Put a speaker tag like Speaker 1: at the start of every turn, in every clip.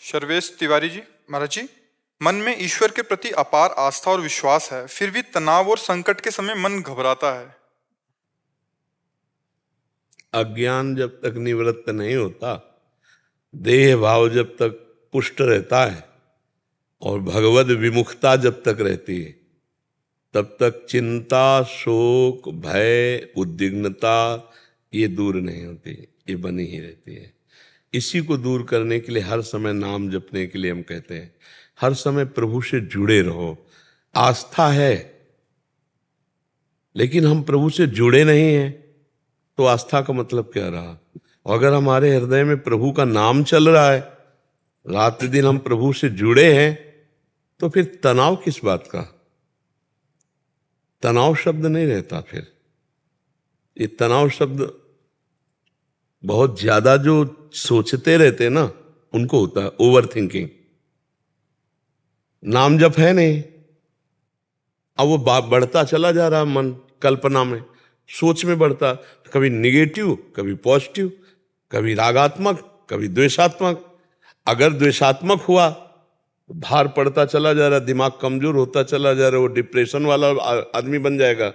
Speaker 1: सर्वेश तिवारी जी, महाराज जी, मन में ईश्वर के प्रति अपार आस्था और विश्वास है, फिर भी तनाव और संकट के समय मन घबराता है।
Speaker 2: अज्ञान जब तक निवृत्त नहीं होता, देह भाव जब तक पुष्ट रहता है और भगवद विमुखता जब तक रहती है, तब तक चिंता, शोक, भय, उद्विग्नता ये दूर नहीं होती, ये बनी ही रहती है। इसी को दूर करने के लिए हर समय नाम जपने के लिए हम कहते हैं, हर समय प्रभु से जुड़े रहो। आस्था है, लेकिन हम प्रभु से जुड़े नहीं हैं, तो आस्था का मतलब क्या रहा? और अगर हमारे हृदय में प्रभु का नाम चल रहा है, रात दिन हम प्रभु से जुड़े हैं, तो फिर तनाव किस बात का? तनाव शब्द नहीं रहता। फिर ये तनाव शब्द बहुत ज्यादा जो सोचते रहते हैं ना, उनको होता है ओवर थिंकिंग। नाम जप है नहीं, अब वो बढ़ता चला जा रहा मन, कल्पना में, सोच में बढ़ता, कभी निगेटिव, कभी पॉजिटिव, कभी रागात्मक, कभी द्वेषात्मक। अगर द्वेषात्मक हुआ तो भार पड़ता चला जा रहा, दिमाग कमजोर होता चला जा रहा, वो डिप्रेशन वाला आदमी बन जाएगा।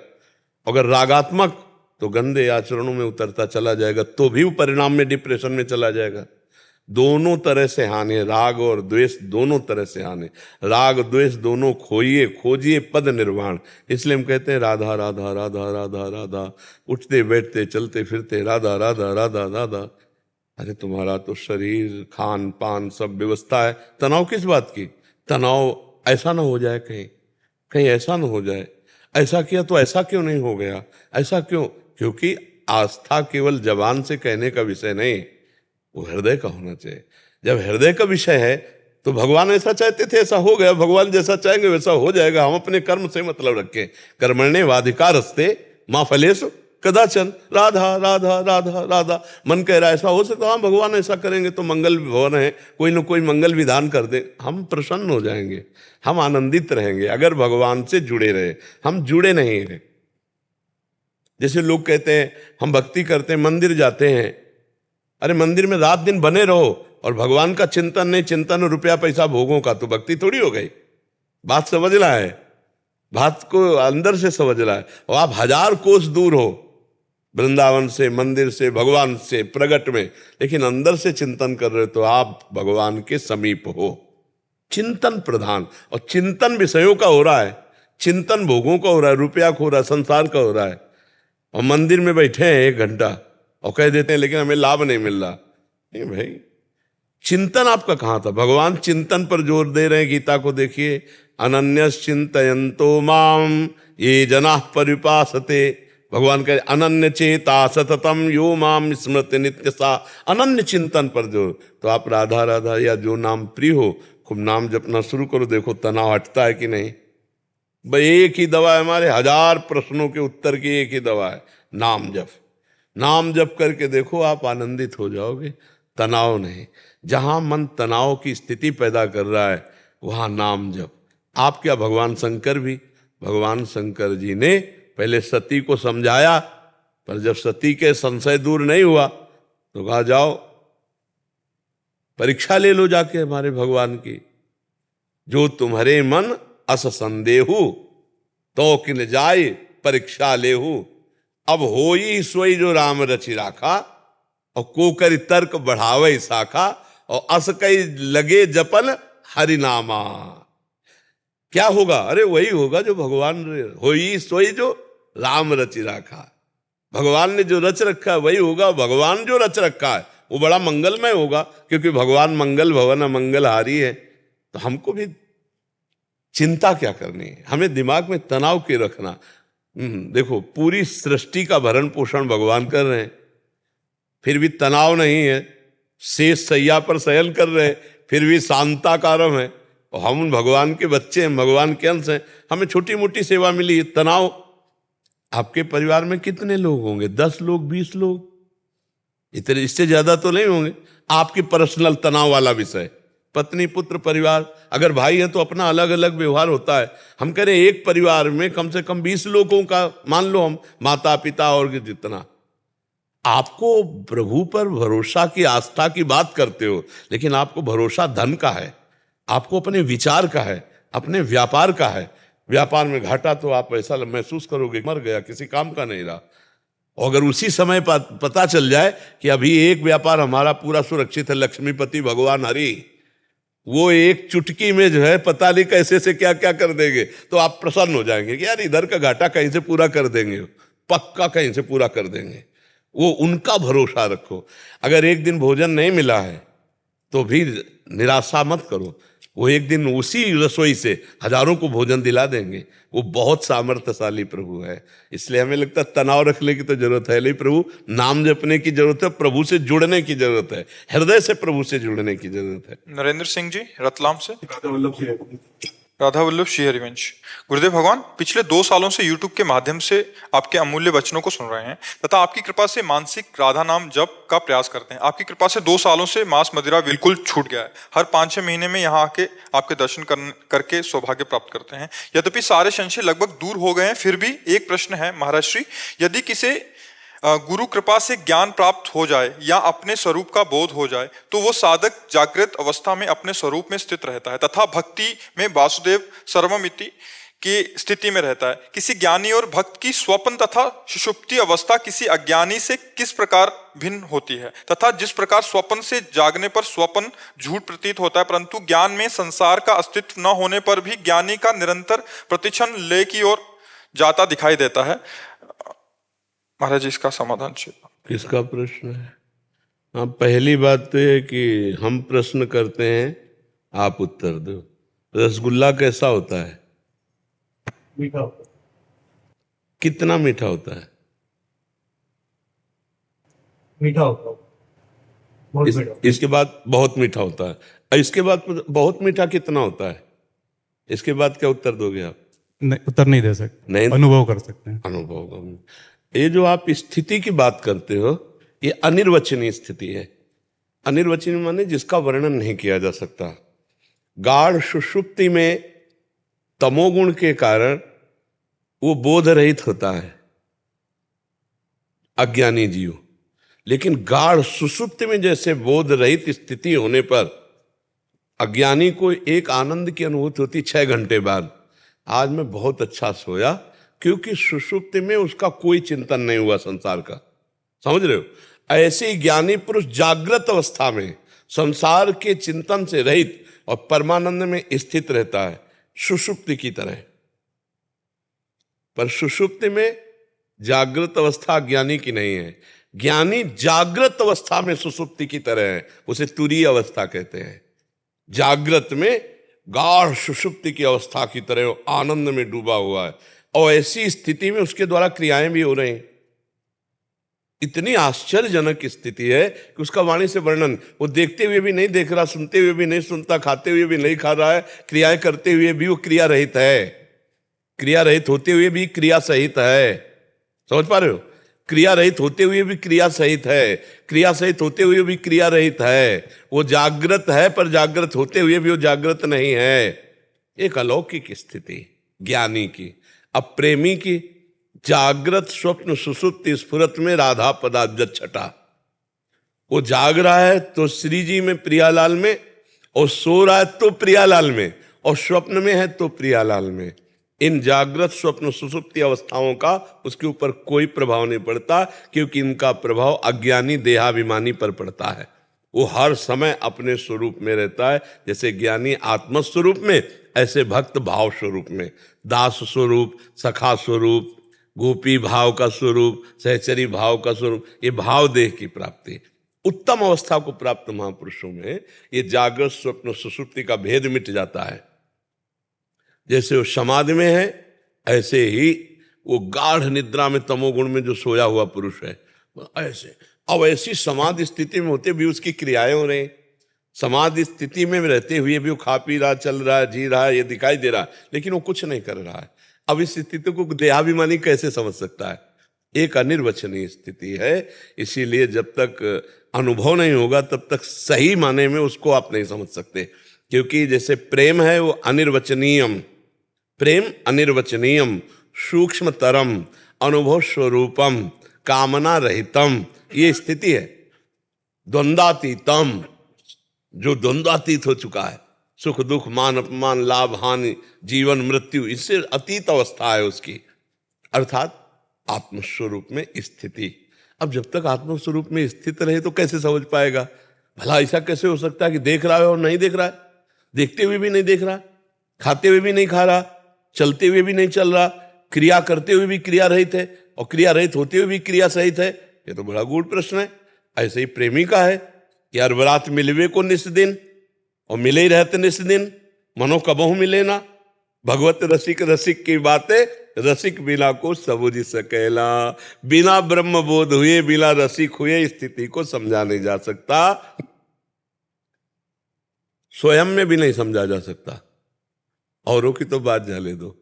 Speaker 2: अगर रागात्मक तो गंदे आचरणों में उतरता चला जाएगा, तो भी वो परिणाम में डिप्रेशन में चला जाएगा। दोनों तरह से हानि है, राग और द्वेष दोनों तरह से हानि। राग द्वेष दोनों खोइए, खोजिए पद निर्वाण। इसलिए हम कहते हैं राधा राधा राधा राधा राधा, उठते बैठते चलते फिरते राधा राधा राधा राधा। अरे तुम्हारा तो शरीर, खान पान सब व्यवस्था है, तनाव किस बात की? तनाव ऐसा ना हो जाए, कहीं कहीं ऐसा ना हो जाए, ऐसा किया तो ऐसा क्यों नहीं हो गया, ऐसा क्यों? क्योंकि आस्था केवल जबान से कहने का विषय नहीं, वो हृदय का होना चाहिए। जब हृदय का विषय है तो भगवान ऐसा चाहते थे, ऐसा हो गया, भगवान जैसा चाहेंगे वैसा हो जाएगा। हम अपने कर्म से मतलब रखें, कर्मण्येवाधिकारस्ते मां फलेषु कदाचन, राधा राधा राधा राधा। मन कह रहा है ऐसा हो सकता, हाँ भगवान ऐसा करेंगे तो मंगल भवन है, कोई ना कोई मंगल विधान कर दे, हम प्रसन्न हो जाएंगे, हम आनंदित रहेंगे। अगर भगवान से जुड़े रहे, हम जुड़े नहीं हैं। जैसे लोग कहते हैं हम भक्ति करते हैं, मंदिर जाते हैं, अरे मंदिर में रात दिन बने रहो और भगवान का चिंतन नहीं, चिंतन रुपया पैसा भोगों का, तो भक्ति थोड़ी हो गई। बात समझ रहा है, बात को अंदर से समझ रहा है। और आप 1000 कोस दूर हो वृंदावन से, मंदिर से, भगवान से प्रगट में, लेकिन अंदर से चिंतन कर रहे हो, तो आप भगवान के समीप हो। चिंतन प्रधान, और चिंतन विषयों का हो रहा है, चिंतन भोगों का हो रहा है, रुपया का हो रहा है, संसार का हो रहा है। और मंदिर में बैठे हैं 1 घंटा और कह देते हैं लेकिन हमें लाभ नहीं मिल रहा। नहीं भाई, चिंतन आपका कहां था? भगवान चिंतन पर जोर दे रहे हैं। गीता को देखिए, अनन्यश्चिन्तयन्तो माम ये जनाः परिपासते। भगवान कहे अनन्य चेता सततम यो माम स्मृति नित्य सा। अनन्य चिंतन पर जोर। तो आप राधा राधा या जो नाम प्रिय हो, खूब नाम जपना शुरू करो, देखो तनाव हटता है कि नहीं। भाई एक ही दवा है, हमारे 1000 प्रश्नों के उत्तर की एक ही दवा है, नाम जप। नाम जप करके देखो, आप आनंदित हो जाओगे, तनाव नहीं। जहां मन तनाव की स्थिति पैदा कर रहा है, वहां नाम जप। आप क्या, भगवान शंकर भी, भगवान शंकर जी ने पहले सती को समझाया, पर जब सती के संशय दूर नहीं हुआ तो कहा जाओ परीक्षा ले लो जाके हमारे भगवान की। जो तुम्हारे मन अस संदेहु तो किन जाय परीक्षा लेहु। अब होई सोई जो राम रचि राखा, और को करी तर्क बढ़ावे शाखा, और अस कई लगे जपन हरिनामा। क्या होगा? अरे वही होगा जो भगवान, होई सोई जो राम रचि राखा। भगवान ने जो रच रखा है वही होगा। भगवान जो रच रखा है वो बड़ा मंगलमय होगा, क्योंकि भगवान मंगल भवन मंगलहारी है। तो हमको भी चिंता क्या करनी है, हमें दिमाग में तनाव क्यों रखना। देखो, पूरी सृष्टि का भरण पोषण भगवान कर रहे हैं, फिर भी तनाव नहीं है। शेष सैया पर शयन कर रहे हैं, फिर भी शांताकारम है। और हम भगवान के बच्चे हैं, भगवान के अंश हैं, हमें छोटी मोटी सेवा मिली, तनाव। आपके परिवार में कितने लोग होंगे? 10 लोग, 20 लोग, इतने, इससे ज्यादा तो नहीं होंगे। आपकी पर्सनल तनाव वाला विषय, पत्नी पुत्र परिवार, अगर भाई है तो अपना अलग अलग व्यवहार होता है। हम कह रहे हैं एक परिवार में कम से कम 20 लोगों का मान लो, हम माता पिता और जितना, आपको प्रभु पर भरोसा की, आस्था की बात करते हो, लेकिन आपको भरोसा धन का है, आपको अपने विचार का है, अपने व्यापार का है। व्यापार में घाटा तो आप ऐसा महसूस करोगे मर गया, किसी काम का नहीं रहा। और अगर उसी समय पता चल जाए कि अभी एक व्यापार हमारा पूरा सुरक्षित है, लक्ष्मीपति भगवान हरि वो एक चुटकी में जो है पता नहीं कैसे से क्या क्या कर देंगे, तो आप प्रसन्न हो जाएंगे कि यार इधर का घाटा कहीं से पूरा कर देंगे, पक्का कहीं से पूरा कर देंगे। वो उनका भरोसा रखो। अगर एक दिन भोजन नहीं मिला है तो भी निराशा मत करो, वो एक दिन उसी रसोई से हजारों को भोजन दिला देंगे। वो बहुत सामर्थ्यशाली प्रभु है। इसलिए हमें लगता है तनाव रखने की तो जरूरत है नहीं, प्रभु नाम जपने की जरूरत है, प्रभु से जुड़ने की जरूरत है, हृदय से प्रभु से जुड़ने की जरूरत है।
Speaker 1: नरेंद्र सिंह जी रतलाम से। राधा वल्लभ श्री हरिवंश। गुरुदेव भगवान, पिछले 2 सालों से YouTube के माध्यम से आपके अमूल्य वचनों को सुन रहे हैं तथा आपकी कृपा से मानसिक राधा नाम जप का प्रयास करते हैं। आपकी कृपा से 2 सालों से मांस मदिरा बिल्कुल छूट गया है। हर 5-6 महीने में यहाँ आके आपके दर्शन करके सौभाग्य प्राप्त करते हैं। यद्यपि सारे संशय लगभग दूर हो गए हैं, फिर भी एक प्रश्न है महाराज श्री, यदि किसी गुरु कृपा से ज्ञान प्राप्त हो जाए या अपने स्वरूप का बोध हो जाए तो वो साधक जागृत अवस्था में अपने स्वरूप में स्थित रहता है तथा भक्ति में वासुदेव सर्वमिति की स्थिति में रहता है। किसी ज्ञानी और भक्त की स्वप्न तथा सुषुप्ति अवस्था किसी अज्ञानी से किस प्रकार भिन्न होती है तथा जिस प्रकार स्वप्न से जागने पर स्वप्न झूठ प्रतीत होता है, परंतु ज्ञान में संसार का अस्तित्व न होने पर भी ज्ञानी का निरंतर प्रतिक्षण लय की ओर जाता दिखाई देता है। महाराज इसका समाधान चाहिए।
Speaker 2: किसका प्रश्न है? हाँ, पहली बात तो है कि हम प्रश्न करते हैं, आप उत्तर दो। रसगुल्ला कैसा होता है?
Speaker 3: मीठा होता है।
Speaker 2: कितना मीठा होता है?
Speaker 3: मीठा होता है, बहुत मीठा।
Speaker 2: इसके बाद बहुत मीठा होता है, और इसके बाद बहुत मीठा कितना होता है? इसके बाद क्या उत्तर दोगे आप?
Speaker 4: नहीं, उत्तर नहीं दे सकते,
Speaker 2: नहीं,
Speaker 4: अनुभव कर सकते हैं।
Speaker 2: अनुभव। ये जो आप स्थिति की बात करते हो, ये अनिर्वचनीय स्थिति है। अनिर्वचनीय माने जिसका वर्णन नहीं किया जा सकता। गाढ़ सुषुप्ति में तमोगुण के कारण वो बोध रहित होता है अज्ञानी जीव, लेकिन गाढ़ सुषुप्ति में जैसे बोध रहित स्थिति होने पर अज्ञानी को एक आनंद की अनुभूति होती 6 घंटे बाद। आज मैं बहुत अच्छा सोया, क्योंकि सुषुप्ति में उसका कोई चिंतन नहीं हुआ संसार का। समझ रहे हो? ऐसे ही ज्ञानी पुरुष जागृत अवस्था में संसार के चिंतन से रहित और परमानंद में स्थित रहता है, सुषुप्ति की तरह। पर सुषुप्ति में जागृत अवस्था ज्ञानी की नहीं है। ज्ञानी जागृत अवस्था में सुषुप्ति की तरह है, उसे तुरीय अवस्था कहते हैं। जागृत में गाढ़ सुषुप्ति की अवस्था की तरह आनंद में डूबा हुआ है, और ऐसी स्थिति में उसके द्वारा क्रियाएं भी हो रही हैं। इतनी आश्चर्यजनक स्थिति है कि उसका वाणी से वर्णन, वो देखते हुए भी नहीं देख रहा, सुनते हुए भी नहीं सुनता, खाते हुए भी नहीं खा रहा है, क्रियाएं करते हुए भी वो क्रिया रहित है, क्रिया रहित होते हुए भी क्रिया सहित है। समझ पा रहे हो? क्रिया रहित होते हुए भी क्रिया सहित है, क्रिया सहित होते हुए भी क्रिया रहित है। वो जागृत है, पर जागृत होते हुए भी वो जागृत नहीं है। एक अलौकिक स्थिति ज्ञानी की। अब प्रेमी की जागृत स्वप्न सुसुप्ति स्फुरत में राधा पदाब्ज छटा। वो जाग रहा है तो श्री जी में प्रियालाल में, और सो रहा है तो प्रियालाल में, और स्वप्न में है तो प्रियालाल में। इन जागृत स्वप्न सुसुप्ति अवस्थाओं का उसके ऊपर कोई प्रभाव नहीं पड़ता, क्योंकि इनका प्रभाव अज्ञानी देहाभिमानी पर पड़ता है। वो हर समय अपने स्वरूप में रहता है, जैसे ज्ञानी आत्म स्वरूप में, ऐसे भक्त भाव स्वरूप में। दास स्वरूप, सखा स्वरूप, गोपी भाव का स्वरूप, सहचरी भाव का स्वरूप, ये भाव देह की प्राप्ति। उत्तम अवस्था को प्राप्त महापुरुषों में ये जागृत स्वप्न सुसुप्ति का भेद मिट जाता है। जैसे वो समाधि में है, ऐसे ही वो गाढ़ निद्रा में तमोगुण में जो सोया हुआ पुरुष है, ऐसे। अब ऐसी समाधि स्थिति में होते भी उसकी क्रियाएं हो रही। समाधि स्थिति में रहते हुए भी वो खा पी रहा, चल रहा है, जी रहा है, ये दिखाई दे रहा है, लेकिन वो कुछ नहीं कर रहा है। अब इस स्थिति को देहाभिमानी कैसे समझ सकता है? एक अनिर्वचनीय स्थिति है। इसीलिए जब तक अनुभव नहीं होगा तब तक सही माने में उसको आप नहीं समझ सकते। क्योंकि जैसे प्रेम है वो अनिर्वचनीयम, प्रेम अनिर्वचनीयम, सूक्ष्मतरम, अनुभव स्वरूपम, कामना रहितम, ये स्थिति है। द्वंद्वातीतम, जो द्वंद्वातीत हो चुका है, सुख दुख मान अपमान लाभ हानि जीवन मृत्यु, इससे अतीत अवस्था है उसकी, अर्थात आत्मस्वरूप में स्थिति। अब जब तक आत्मस्वरूप में स्थित रहे तो कैसे समझ पाएगा? भला ऐसा कैसे हो सकता है कि देख रहा है और नहीं देख रहा है, देखते हुए भी नहीं देख रहा, खाते हुए भी नहीं खा रहा, चलते हुए भी नहीं चल रहा, क्रिया करते हुए भी क्रिया रहित है और क्रिया रहित होते हुए भी क्रिया सहित है? ये तो बड़ा गूढ़ प्रश्न है। ऐसे ही प्रेमी का है कि यार बरात मिलवे को निस दिन और मिले ही रहते निस दिन, मनो कबहू मिले ना। भगवत रसिक रसिक की बातें रसिक बिना को सबूझ सकेला। बिना ब्रह्म बोध हुए, बिना रसिक हुए स्थिति को समझा नहीं जा सकता, स्वयं में भी नहीं समझा जा सकता, औरों की तो बात जाने दो।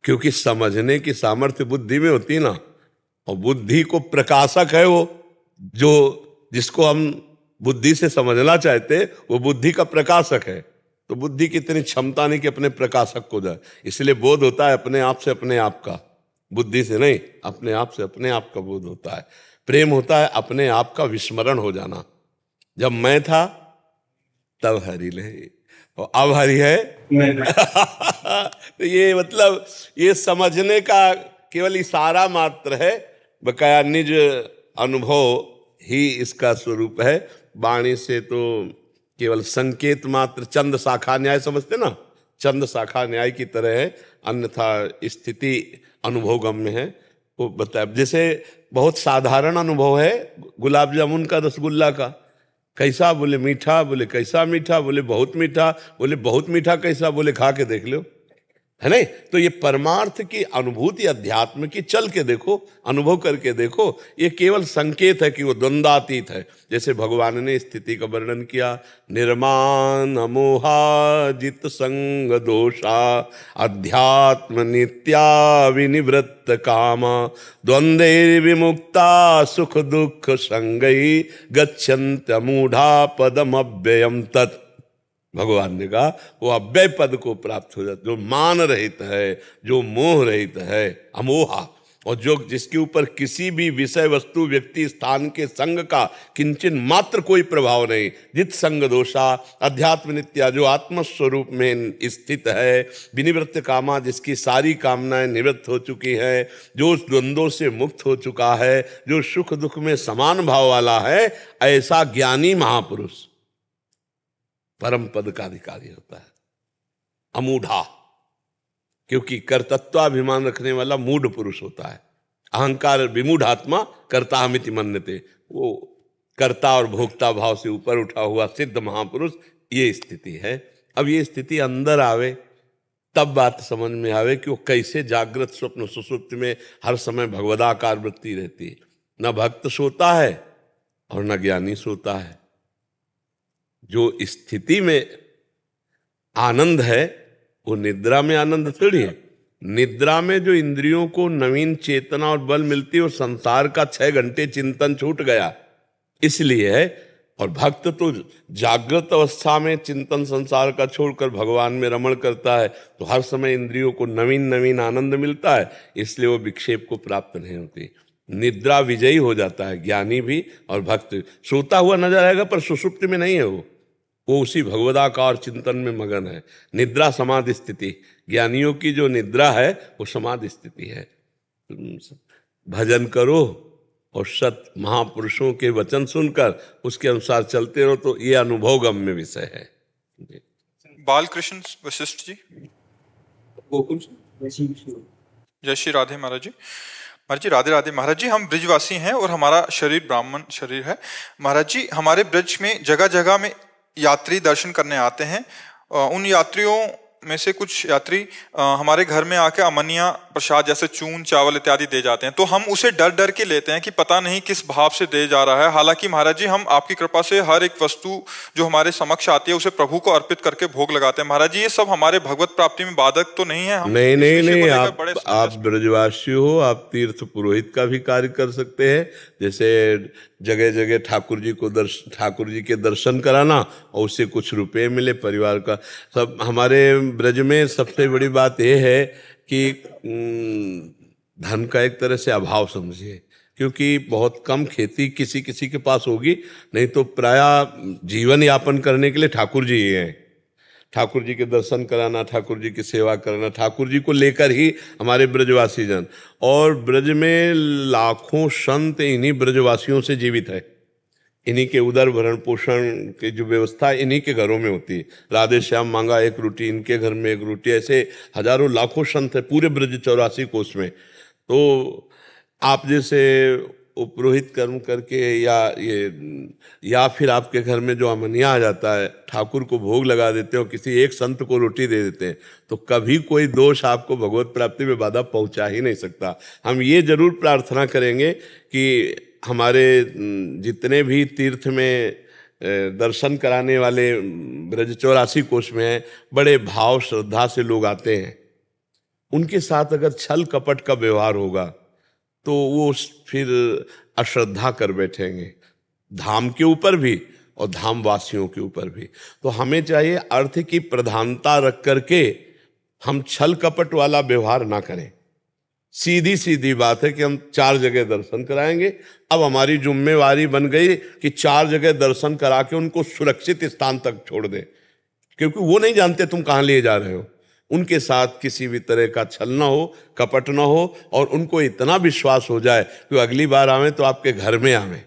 Speaker 2: क्योंकि समझने की सामर्थ्य बुद्धि में होती ना, और बुद्धि को प्रकाशक है वो, जो जिसको हम बुद्धि से समझना चाहते वो बुद्धि का प्रकाशक है। तो बुद्धि की इतनी क्षमता नहीं कि अपने प्रकाशक को जाए, इसलिए बोध होता है अपने आप से अपने आप का, बुद्धि से नहीं, अपने आप से अपने आप का बोध होता है। प्रेम होता है अपने आप का विस्मरण हो जाना। जब मैं था तब हरि ले, और अब हरि है तो ये मतलब ये समझने का केवल इशारा मात्र है, बकाया निज अनुभव ही इसका स्वरूप है। वाणी से तो केवल संकेत मात्र, चंद शाखा न्याय समझते ना, चंद शाखा न्याय की तरह है, अन्यथा स्थिति अनुभव गम्य है। वो बताया जैसे बहुत साधारण अनुभव है गुलाब जामुन का, रसगुल्ला का। कैसा? बोले मीठा। बोले कैसा मीठा? बोले बहुत मीठा। बोले बहुत मीठा कैसा? बोले खा के देख लो, है नहीं? तो ये परमार्थ की अनुभूति अध्यात्म की चल के देखो, अनुभव करके देखो, ये केवल संकेत है कि वो द्वंद्वातीत है। जैसे भगवान ने स्थिति का वर्णन किया, निर्माण मोहाजित संग दोषा अध्यात्म नित्या विनिवृत्त कामा द्वंद्वैर विमुक्ता सुख दुख संगई गच्छन्त मूढ़ा पदम अव्ययम तत्। भगवान ने कहा वो अव्यय पद को प्राप्त हो जाता, जो मान रहित है, जो मोह रहित है, अमोहा, और जो जिसके ऊपर किसी भी विषय वस्तु व्यक्ति स्थान के संग का किंचन मात्र कोई प्रभाव नहीं। जित संग दोषा अध्यात्म नित्या, जो आत्मस्वरूप में स्थित है, विनिवृत्त कामा, जिसकी सारी कामनाएं निवृत्त हो चुकी है, जो द्वंद्वों से मुक्त हो चुका है, जो सुख दुख में समान भाव वाला है, ऐसा ज्ञानी महापुरुष परम पद का अधिकारी होता है। अमूढ़ा, क्योंकि कर्तत्वाभिमान रखने वाला मूढ़ पुरुष होता है। अहंकार विमूढ़ आत्मा कर्ताहमिति मन्यते, वो कर्ता और भोक्ता भाव से ऊपर उठा हुआ सिद्ध महापुरुष, ये स्थिति है। अब ये स्थिति अंदर आवे तब बात समझ में आवे कि वो कैसे जागृत स्वप्न सुषुप्ति में हर समय भगवदाकार वृत्ति रहती है। न भक्त सोता है और न ज्ञानी सोता है। जो स्थिति में आनंद है वो निद्रा में आनंद थोड़ी है। निद्रा में जो इंद्रियों को नवीन चेतना और बल मिलती है, वो संसार का 6 घंटे चिंतन छूट गया इसलिए है। और भक्त तो जागृत अवस्था में चिंतन संसार का छोड़कर भगवान में रमण करता है, तो हर समय इंद्रियों को नवीन नवीन आनंद मिलता है, इसलिए वो विक्षेप को प्राप्त नहीं होती। निद्रा विजयी हो जाता है ज्ञानी भी और भक्त। सोता हुआ नजर आएगा पर सुषुप्ति में नहीं है वो उसी भगवदाकार चिंतन में मगन है। निद्रा समाधि स्थिति, ज्ञानियों की जो निद्रा है वो समाधि स्थिति है। भजन करो और सत महापुरुषों के वचन सुनकर उसके अनुसार चलते रहो, तो ये अनुभव गम्य विषय है।
Speaker 1: बालकृष्ण वशिष्ठ जी, जय श्री राधे महाराज जी। महाराज जी राधे राधे। महाराज जी हम ब्रिजवासी हैं और हमारा शरीर ब्राह्मण शरीर है। महाराज जी हमारे ब्रज में जगह जगह में यात्री दर्शन करने आते हैं। उन यात्रियों में से कुछ यात्री हमारे घर में आके अमनिया प्रसाद जैसे चून चावल इत्यादि दे जाते हैं, तो हम उसे डर डर के लेते हैं कि पता नहीं किस भाव से दे जा रहा है। हालांकि महाराज जी हम आपकी कृपा से हर एक वस्तु जो हमारे समक्ष आती है उसे प्रभु को अर्पित करके भोग लगाते हैं। महाराज जी ये सब हमारे भगवत प्राप्ति में बाधक तो नहीं है? हम
Speaker 2: नहीं, आप ब्रजवासी हो, आप तीर्थ पुरोहित का भी कार्य कर सकते हैं। जैसे जगह जगह ठाकुर जी के दर्शन कराना और उससे कुछ रुपए मिले परिवार का। सब हमारे ब्रज में सबसे बड़ी बात यह है कि धन का एक तरह से अभाव समझिए, क्योंकि बहुत कम खेती किसी किसी के पास होगी, नहीं तो प्रायः जीवन यापन करने के लिए ठाकुर जी ही हैं। ठाकुर जी के दर्शन कराना, ठाकुर जी की सेवा करना, ठाकुर जी को लेकर ही हमारे ब्रजवासी जन, और ब्रज में लाखों संत इन्हीं ब्रजवासियों से जीवित है। इन्हीं के उदर भरण पोषण की जो व्यवस्था इन्हीं के घरों में होती है। राधे श्याम मांगा एक रोटी, इनके घर में एक रोटी, ऐसे हजारों लाखों संत है पूरे ब्रज 84 कोस में। तो आप जैसे उपरोहित कर्म करके या फिर आपके घर में जो अमनिया आ जाता है, ठाकुर को भोग लगा देते हो, किसी एक संत को रोटी दे देते हैं, तो कभी कोई दोष आपको भगवत प्राप्ति में बाधा पहुंचा ही नहीं सकता। हम ये जरूर प्रार्थना करेंगे कि हमारे जितने भी तीर्थ में दर्शन कराने वाले ब्रज 84 कोष में हैं, बड़े भाव श्रद्धा से लोग आते हैं, उनके साथ अगर छल कपट का व्यवहार होगा तो वो फिर अश्रद्धा कर बैठेंगे, धाम के ऊपर भी और धाम वासियों के ऊपर भी। तो हमें चाहिए अर्थ की प्रधानता रख करके हम छल कपट वाला व्यवहार ना करें। सीधी सीधी बात है कि हम 4 जगह दर्शन कराएंगे। अब हमारी जिम्मेवारी बन गई कि 4 जगह दर्शन करा के उनको सुरक्षित स्थान तक छोड़ दें, क्योंकि वो नहीं जानते तुम कहाँ लिए जा रहे हो। उनके साथ किसी भी तरह का छल ना हो, कपट ना हो, और उनको इतना विश्वास हो जाए कि अगली बार आवे तो आपके घर में आवे,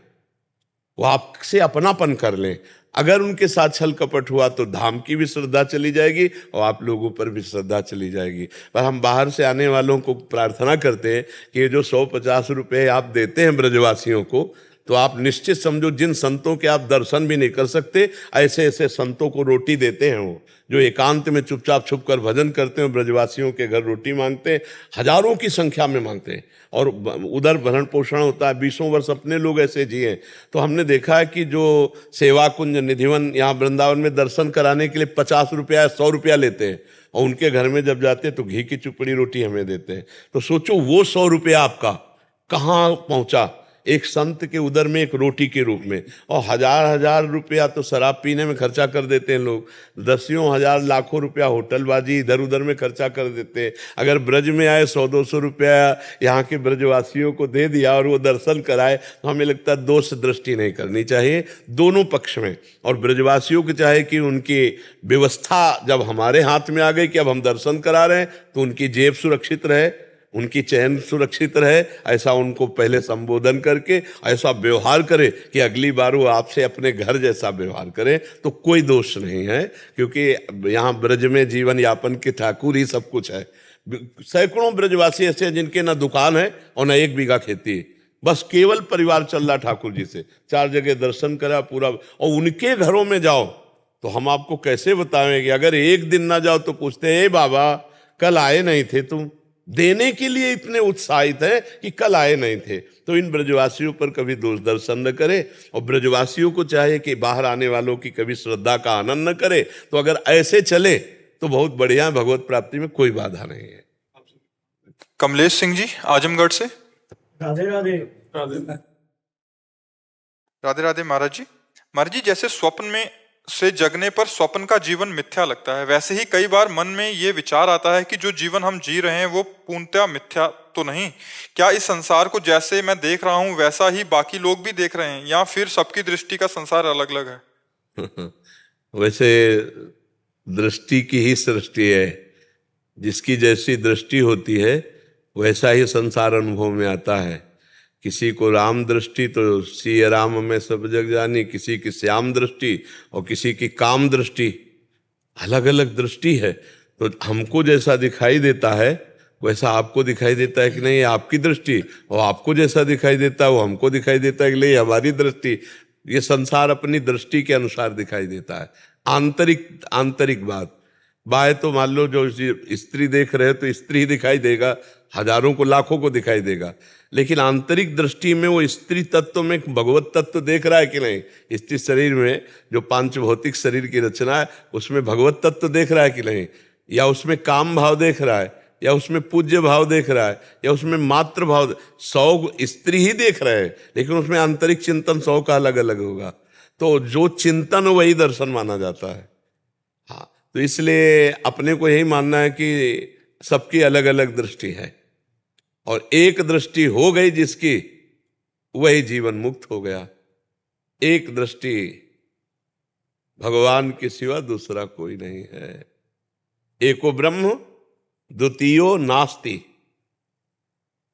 Speaker 2: वो आपसे अपनापन कर लें। अगर उनके साथ छल कपट हुआ तो धाम की भी श्रद्धा चली जाएगी और आप लोगों पर भी श्रद्धा चली जाएगी। पर हम बाहर से आने वालों को प्रार्थना करते हैं कि ये जो 150 रुपये आप देते हैं ब्रजवासियों को, तो आप निश्चित समझो जिन संतों के आप दर्शन भी नहीं कर सकते, ऐसे ऐसे संतों को रोटी देते हैं। वो जो एकांत में चुपचाप छुप कर भजन करते हैं, ब्रजवासियों के घर रोटी मांगते हैं, हजारों की संख्या में मांगते हैं, और उधर भरण पोषण होता है। 20 वर्ष अपने लोग ऐसे जिए। तो हमने देखा है कि जो सेवा कुंज निधिवन यहाँ वृंदावन में दर्शन कराने के लिए 50 रुपया 100 रुपया लेते हैं, और उनके घर में जब जाते हैं तो घी की चुपड़ी रोटी हमें देते हैं। तो सोचो वो 100 रुपया आपका कहाँ पहुंचा, एक संत के उदर में एक रोटी के रूप में। और हजार रुपया तो शराब पीने में खर्चा कर देते हैं लोग, 10 हजार लाखों रुपया होटलबाजी इधर उधर में खर्चा कर देते हैं। अगर ब्रज में आए 100-200 रुपया यहाँ के ब्रजवासियों को दे दिया और वो दर्शन कराए, तो हमें लगता है दोष दृष्टि नहीं करनी चाहिए दोनों पक्ष में। और ब्रजवासियों को चाहे कि उनकी व्यवस्था जब हमारे हाथ में आ गई कि अब हम दर्शन करा रहे हैं, तो उनकी जेब सुरक्षित रहे, उनकी चैन सुरक्षित रहे, ऐसा उनको पहले संबोधन करके ऐसा व्यवहार करे कि अगली बार वो आपसे अपने घर जैसा व्यवहार करें, तो कोई दोष नहीं है। क्योंकि यहाँ ब्रज में जीवन यापन के ठाकुर ही सब कुछ है। सैकड़ों ब्रजवासी ऐसे हैं जिनके ना दुकान है और ना 1 बीघा खेती है, बस केवल परिवार चल रहा ठाकुर जी से। 4 जगह दर्शन करा पूरा, और उनके घरों में जाओ तो हम आपको कैसे बताएंगे। अगर एक दिन ना जाओ तो पूछते हैं, बाबा कल आए नहीं थे तुम, देने के लिए इतने उत्साहित है कि कल आए नहीं थे। तो इन ब्रजवासियों पर कभी दोष दर्शन न करे, और ब्रजवासियों को चाहे कि बाहर आने वालों की कभी श्रद्धा का आनंद न करे। तो अगर ऐसे चले तो बहुत बढ़िया, भगवत प्राप्ति में कोई बाधा नहीं है।
Speaker 1: कमलेश सिंह जी आजमगढ़ से।
Speaker 3: राधे राधे।
Speaker 1: राधे राधे महाराज जी, जैसे स्वप्न में से जगने पर स्वप्न का जीवन मिथ्या लगता है, वैसे ही कई बार मन में ये विचार आता है कि जो जीवन हम जी रहे हैं वो पूर्णतः मिथ्या तो नहीं। क्या इस संसार को जैसे मैं देख रहा हूं वैसा ही बाकी लोग भी देख रहे हैं, या फिर सबकी दृष्टि का संसार अलग अलग है?
Speaker 2: वैसे दृष्टि की ही सृष्टि है, जिसकी जैसी दृष्टि होती है वैसा ही संसार अनुभव में आता है। किसी को राम दृष्टि तो सिय राम में सब जग जानी, किसी की श्याम दृष्टि और किसी की काम दृष्टि, अलग अलग दृष्टि है। तो हमको जैसा दिखाई देता है वैसा आपको दिखाई देता है कि नहीं, आपकी दृष्टि, और आपको जैसा दिखाई देता है वो हमको दिखाई देता है कि नहीं, हमारी दृष्टि। ये संसार अपनी दृष्टि के अनुसार दिखाई देता है। आंतरिक बात बाय तो मान लो जो स्त्री देख रहे तो स्त्री ही दिखाई देगा, हजारों को लाखों को दिखाई देगा, लेकिन आंतरिक दृष्टि में वो स्त्री तत्व में भगवत तत्व देख रहा है कि नहीं। स्त्री शरीर में जो 5 भौतिक शरीर की रचना है उसमें भगवत तत्व देख रहा है कि नहीं, या उसमें काम भाव देख रहा है, या उसमें पूज्य भाव देख रहा है, या उसमें मातृ भाव। 100 स्त्री ही देख रहे हैं लेकिन उसमें आंतरिक चिंतन 100 का अलग अलग होगा। तो जो चिंतन वही दर्शन माना जाता है। हाँ, तो इसलिए अपने को यही मानना है कि सबकी अलग अलग दृष्टि है, और एक दृष्टि हो गई जिसकी, वही जीवन मुक्त हो गया। एक दृष्टि भगवान के सिवा दूसरा कोई नहीं है। एको ब्रह्म द्वितीयो नास्ति।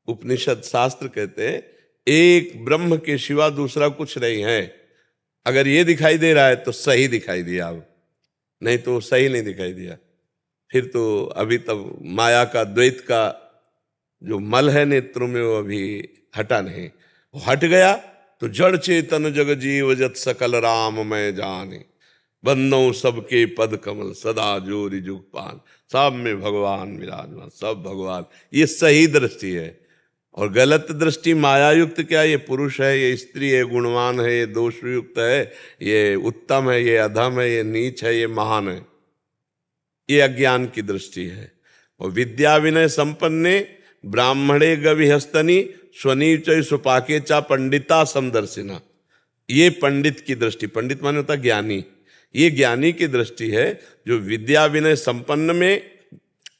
Speaker 2: उपनिषद शास्त्र कहते हैं एक ब्रह्म के सिवा दूसरा कुछ नहीं है। अगर ये दिखाई दे रहा है तो सही दिखाई दिया, अब नहीं तो सही नहीं दिखाई दिया। फिर तो अभी तब माया का द्वैत का जो मल है नेत्रों में वो अभी हटा नहीं। वो हट गया तो जड़ चेतन जग जीव जत सकल राम मैं जाने, बंदों सबके पद कमल सदा जोरि जुग पान। सब में भगवान विराजमान, सब भगवान। ये सही दृष्टि है। और गलत दृष्टि माया युक्त, क्या ये पुरुष है, ये स्त्री है, गुणवान है, ये दोषयुक्त है, ये उत्तम है, ये अधम है, ये नीच है, ये महान है, ये अज्ञान की दृष्टि है। और विद्या विनय संपन्ने ब्राह्मणे गविहस्तनी स्वनीच सुपाके चा पंडिता समदर्शिना। ये पंडित की दृष्टि, पंडित माने होता ज्ञानी, ये ज्ञानी की दृष्टि है जो विद्या विनय संपन्न में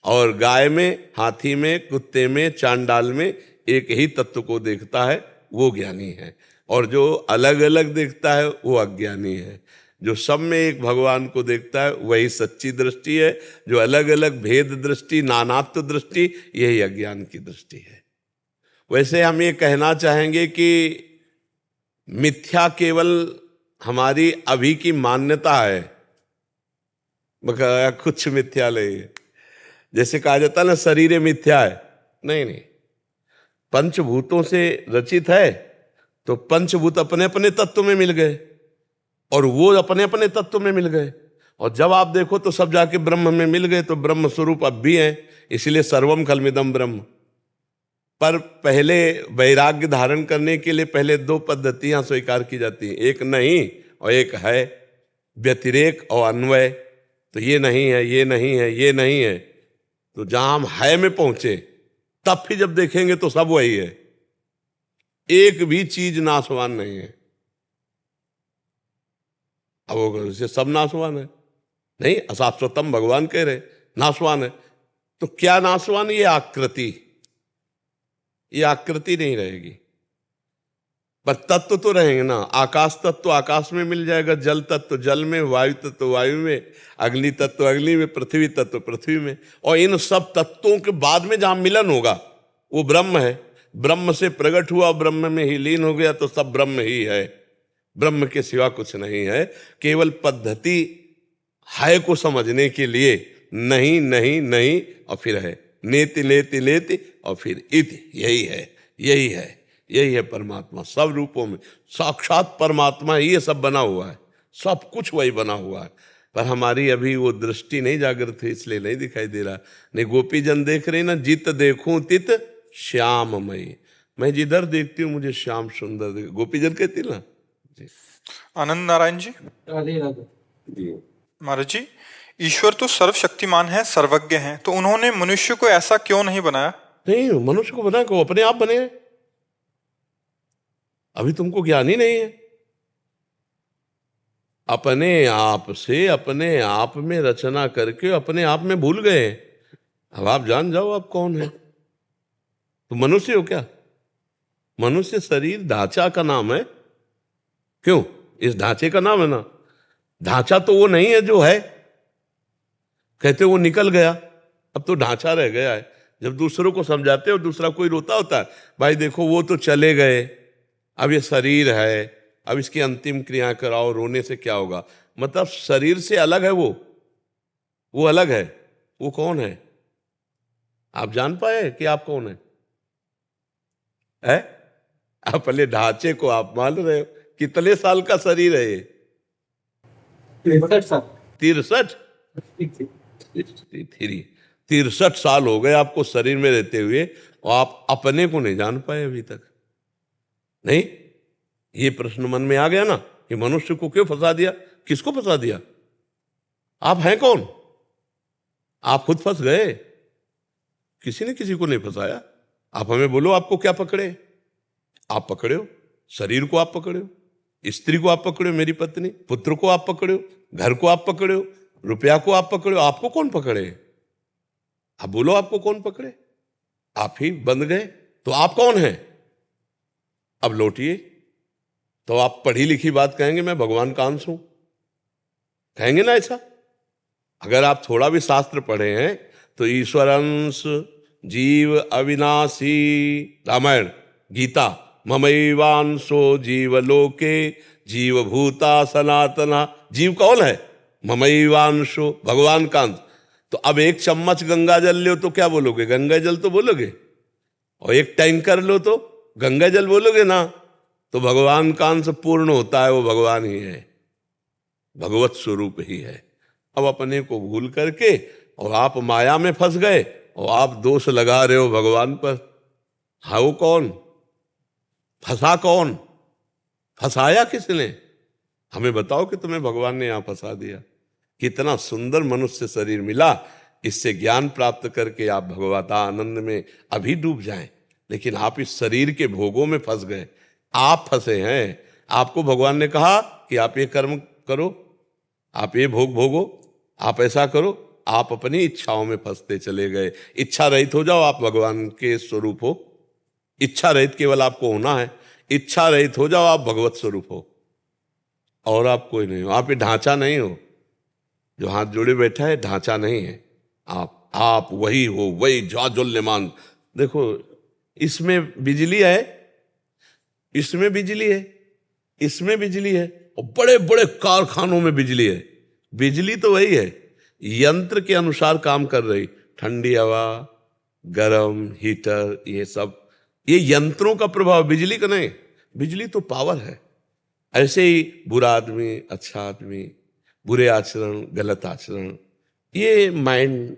Speaker 2: और गाय में, हाथी में, कुत्ते में, चांडाल में एक ही तत्व को देखता है, वो ज्ञानी है। और जो अलग अलग देखता है वो अज्ञानी है। जो सब में एक भगवान को देखता है वही सच्ची दृष्टि है। जो अलग अलग भेद दृष्टि, नानात्व दृष्टि, यही अज्ञान की दृष्टि है। वैसे हम ये कहना चाहेंगे कि मिथ्या केवल हमारी अभी की मान्यता है, कुछ मिथ्या नहीं है। जैसे कहा जाता है ना शरीर मिथ्या है, नहीं नहीं, पंचभूतों से रचित है तो पंचभूत अपने अपने तत्व में मिल गए और वो अपने अपने तत्व में मिल गए। और जब आप देखो तो सब जाके ब्रह्म में मिल गए, तो ब्रह्म स्वरूप अब भी है। इसलिए सर्वम खलमिदम ब्रह्म। पर पहले वैराग्य धारण करने के लिए पहले दो पद्धतियां स्वीकार की जाती हैं, एक नहीं और एक है। व्यतिरेक और अन्वय। तो ये नहीं है, ये नहीं है, ये नहीं है, तो जहां हम है में पहुंचे तब फिर जब देखेंगे तो सब वही है। एक भी चीज नाशवान नहीं है। अब वो सब नाशवान है नहीं, अशाश्वतम भगवान कह रहे नाशवान है। तो क्या नाशवान? ये आकृति, ये आकृति नहीं रहेगी, पर तत्व तो रहेंगे ना। आकाश तत्व आकाश में मिल जाएगा, जल तत्व जल में, वायु तत्व वायु में, अग्नि तत्व अग्नि में, पृथ्वी तत्व पृथ्वी में। और इन सब तत्वों के बाद में जहां मिलन होगा वो ब्रह्म है। ब्रह्म से प्रकट हुआ, ब्रह्म में ही लीन हो गया, तो सब ब्रह्म ही है। ब्रह्म के सिवा कुछ नहीं है। केवल पद्धति है को समझने के लिए नहीं नहीं नहीं और फिर है, नेति लेति लेति और फिर इति। यही है, यही है, यही है परमात्मा। सब रूपों में साक्षात परमात्मा ही ये सब बना हुआ है, सब कुछ वही बना हुआ है। पर हमारी अभी वो दृष्टि नहीं जागृत है, इसलिए नहीं दिखाई दे रहा। नहीं, गोपी जन देख रहे ना, जित देखूं तित श्याममयी। मैं जिधर देखती हूँ मुझे श्याम सुंदर देख, गोपी जन कहती ना।
Speaker 1: आनंद नारायण जी।
Speaker 3: राधे राधे।
Speaker 1: महाराज जी, ईश्वर तो सर्वशक्तिमान है, सर्वज्ञ है, तो उन्होंने मनुष्य को ऐसा क्यों नहीं बनाया?
Speaker 2: नहीं, मनुष्य को बना, को अपने आप बने। अभी तुमको ज्ञान ही नहीं है। अपने आप से अपने आप में रचना करके अपने आप में भूल गए। अब आप जान जाओ आप कौन है। तो मनुष्य हो क्या? मनुष्य शरीर ढांचा का नाम है। क्यों? इस ढांचे का नाम है ना। ढांचा तो वो नहीं है जो है, कहते वो निकल गया, अब तो ढांचा रह गया है। जब दूसरों को समझाते हो, दूसरा कोई रोता होता है, भाई देखो वो तो चले गए, अब ये शरीर है, अब इसकी अंतिम क्रिया कराओ, रोने से क्या होगा? मतलब शरीर से अलग है वो अलग है। वो कौन है? आप जान पाए कि आप कौन है? आप पहले ढांचे को आप मान रहे हो। कितने साल का शरीर है ये? 63 63 साल हो गए आपको शरीर में रहते हुए, और आप अपने को नहीं जान पाए अभी तक। नहीं, ये प्रश्न मन में आ गया ना कि मनुष्य को क्यों फंसा दिया? किसको फंसा दिया? आप हैं कौन? आप खुद फंस गए, किसी ने किसी को नहीं फंसाया। आप हमें बोलो आपको क्या पकड़े? आप पकड़े हो शरीर को, आप पकड़े हो स्त्री को, आप पकड़े हो मेरी पत्नी, पुत्र को आप पकड़े हो, घर को आप पकड़े हो, रुपया को आप पकड़े हो। आपको कौन पकड़े? आप बोलो आपको कौन पकड़े? आप ही बंद गए। तो आप कौन है? अब लौटिए। तो आप पढ़ी लिखी बात कहेंगे मैं भगवान का अंश हूं, कहेंगे ना ऐसा? अगर आप थोड़ा भी शास्त्र पढ़े हैं तो ईश्वर अंश, जीव अविनाशी, रामायण, गीता, ममैवांशो जीव लोके जीव भूता सनातना। जीव कौन है? ममैवांशो, भगवान का अंश। तो अब एक चम्मच गंगा जल लो तो क्या बोलोगे? गंगा जल तो बोलोगे। और एक टैंकर लो तो गंगा जल बोलोगे ना। तो भगवान का अंश पूर्ण होता है, वो भगवान ही है, भगवत स्वरूप ही है। अब अपने को भूल करके और आप माया में फंस गए और आप दोष लगा रहे हो भगवान पर। हाँ, वो कौन फंसा? कौन फंसाया? किसने? हमें बताओ कि तुम्हें भगवान ने यहां फंसा दिया। कितना सुंदर मनुष्य शरीर मिला, इससे ज्ञान प्राप्त करके आप भगवता आनंद में अभी डूब जाएं, लेकिन आप इस शरीर के भोगों में फंस गए। आप फंसे हैं। आपको भगवान ने कहा कि आप ये कर्म करो, आप ये भोग भोगो, आप ऐसा करो। आप अपनी इच्छाओं में फंसते चले गए। इच्छा रहित हो जाओ, आप भगवान के स्वरूप हो। इच्छा रहित केवल आपको होना है। इच्छा रहित हो जाओ, आप भगवत स्वरूप हो, और आप कोई नहीं हो। आप ये ढांचा नहीं हो। जो हाथ जोड़े बैठा है ढांचा नहीं है। आप वही हो, वही जाजुल्यमान। देखो, इसमें बिजली है, इसमें बिजली है, इसमें बिजली है, और बड़े बड़े कारखानों में बिजली है। बिजली तो वही है, यंत्र के अनुसार काम कर रही। ठंडी हवा, गरम हीटर, ये सब ये यंत्रों का प्रभाव, बिजली का नहीं। बिजली तो पावर है। ऐसे ही बुरा आदमी, अच्छा आदमी, बुरे आचरण, गलत आचरण, ये माइंड,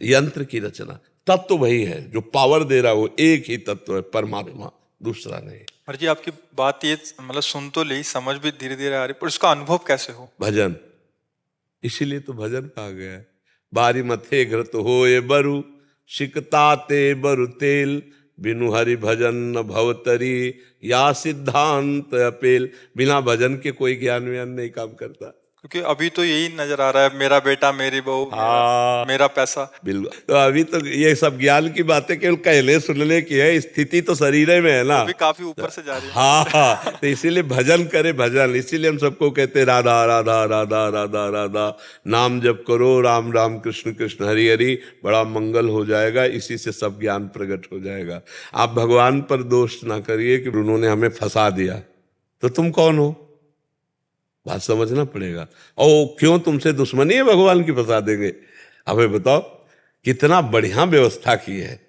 Speaker 2: यंत्र की रचना। तत्व तो वही है जो पावर दे रहा है, वो एक ही तत्व है, परमात्मा, दूसरा नहीं।
Speaker 1: और जी आपकी बात ये मतलब सुन तो ली, समझ भी धीरे धीरे आ रही, पर उसका अनुभव कैसे हो?
Speaker 2: भजन, इसीलिए तो भजन कहा गया है। बारी मथे घृत हो ये बरु, सिकताते बरु तेल, बिनु हरि भजन न भवतरी, या सिद्धांत अपेल। बिना भजन के कोई ज्ञान व्यान नहीं काम करता।
Speaker 1: क्योंकि अभी तो यही नजर आ रहा है, मेरा बेटा, मेरी बहू, मेरा पैसा।
Speaker 2: बिल्कुल। तो अभी तो ये सब ज्ञान की बातें केवल कहले सुनने की है, स्थिति तो शरीर में है ना,
Speaker 1: अभी काफी ऊपर से जा रही है।
Speaker 2: हाँ, तो इसीलिए भजन करे, भजन। इसीलिए हम सबको कहते हैं राधा राधा राधा राधा राधा, नाम जप करो, राम राम कृष्ण कृष्ण हरि हरि, बड़ा मंगल हो जाएगा। इसी से सब ज्ञान प्रकट हो जाएगा। आप भगवान पर दोष ना करिए कि उन्होंने हमें फंसा दिया। तो तुम कौन हो? बात समझना पड़ेगा। ओ, क्यों तुमसे दुश्मनी है भगवान की फंसा देंगे? हमें बताओ, कितना बढ़िया व्यवस्था की है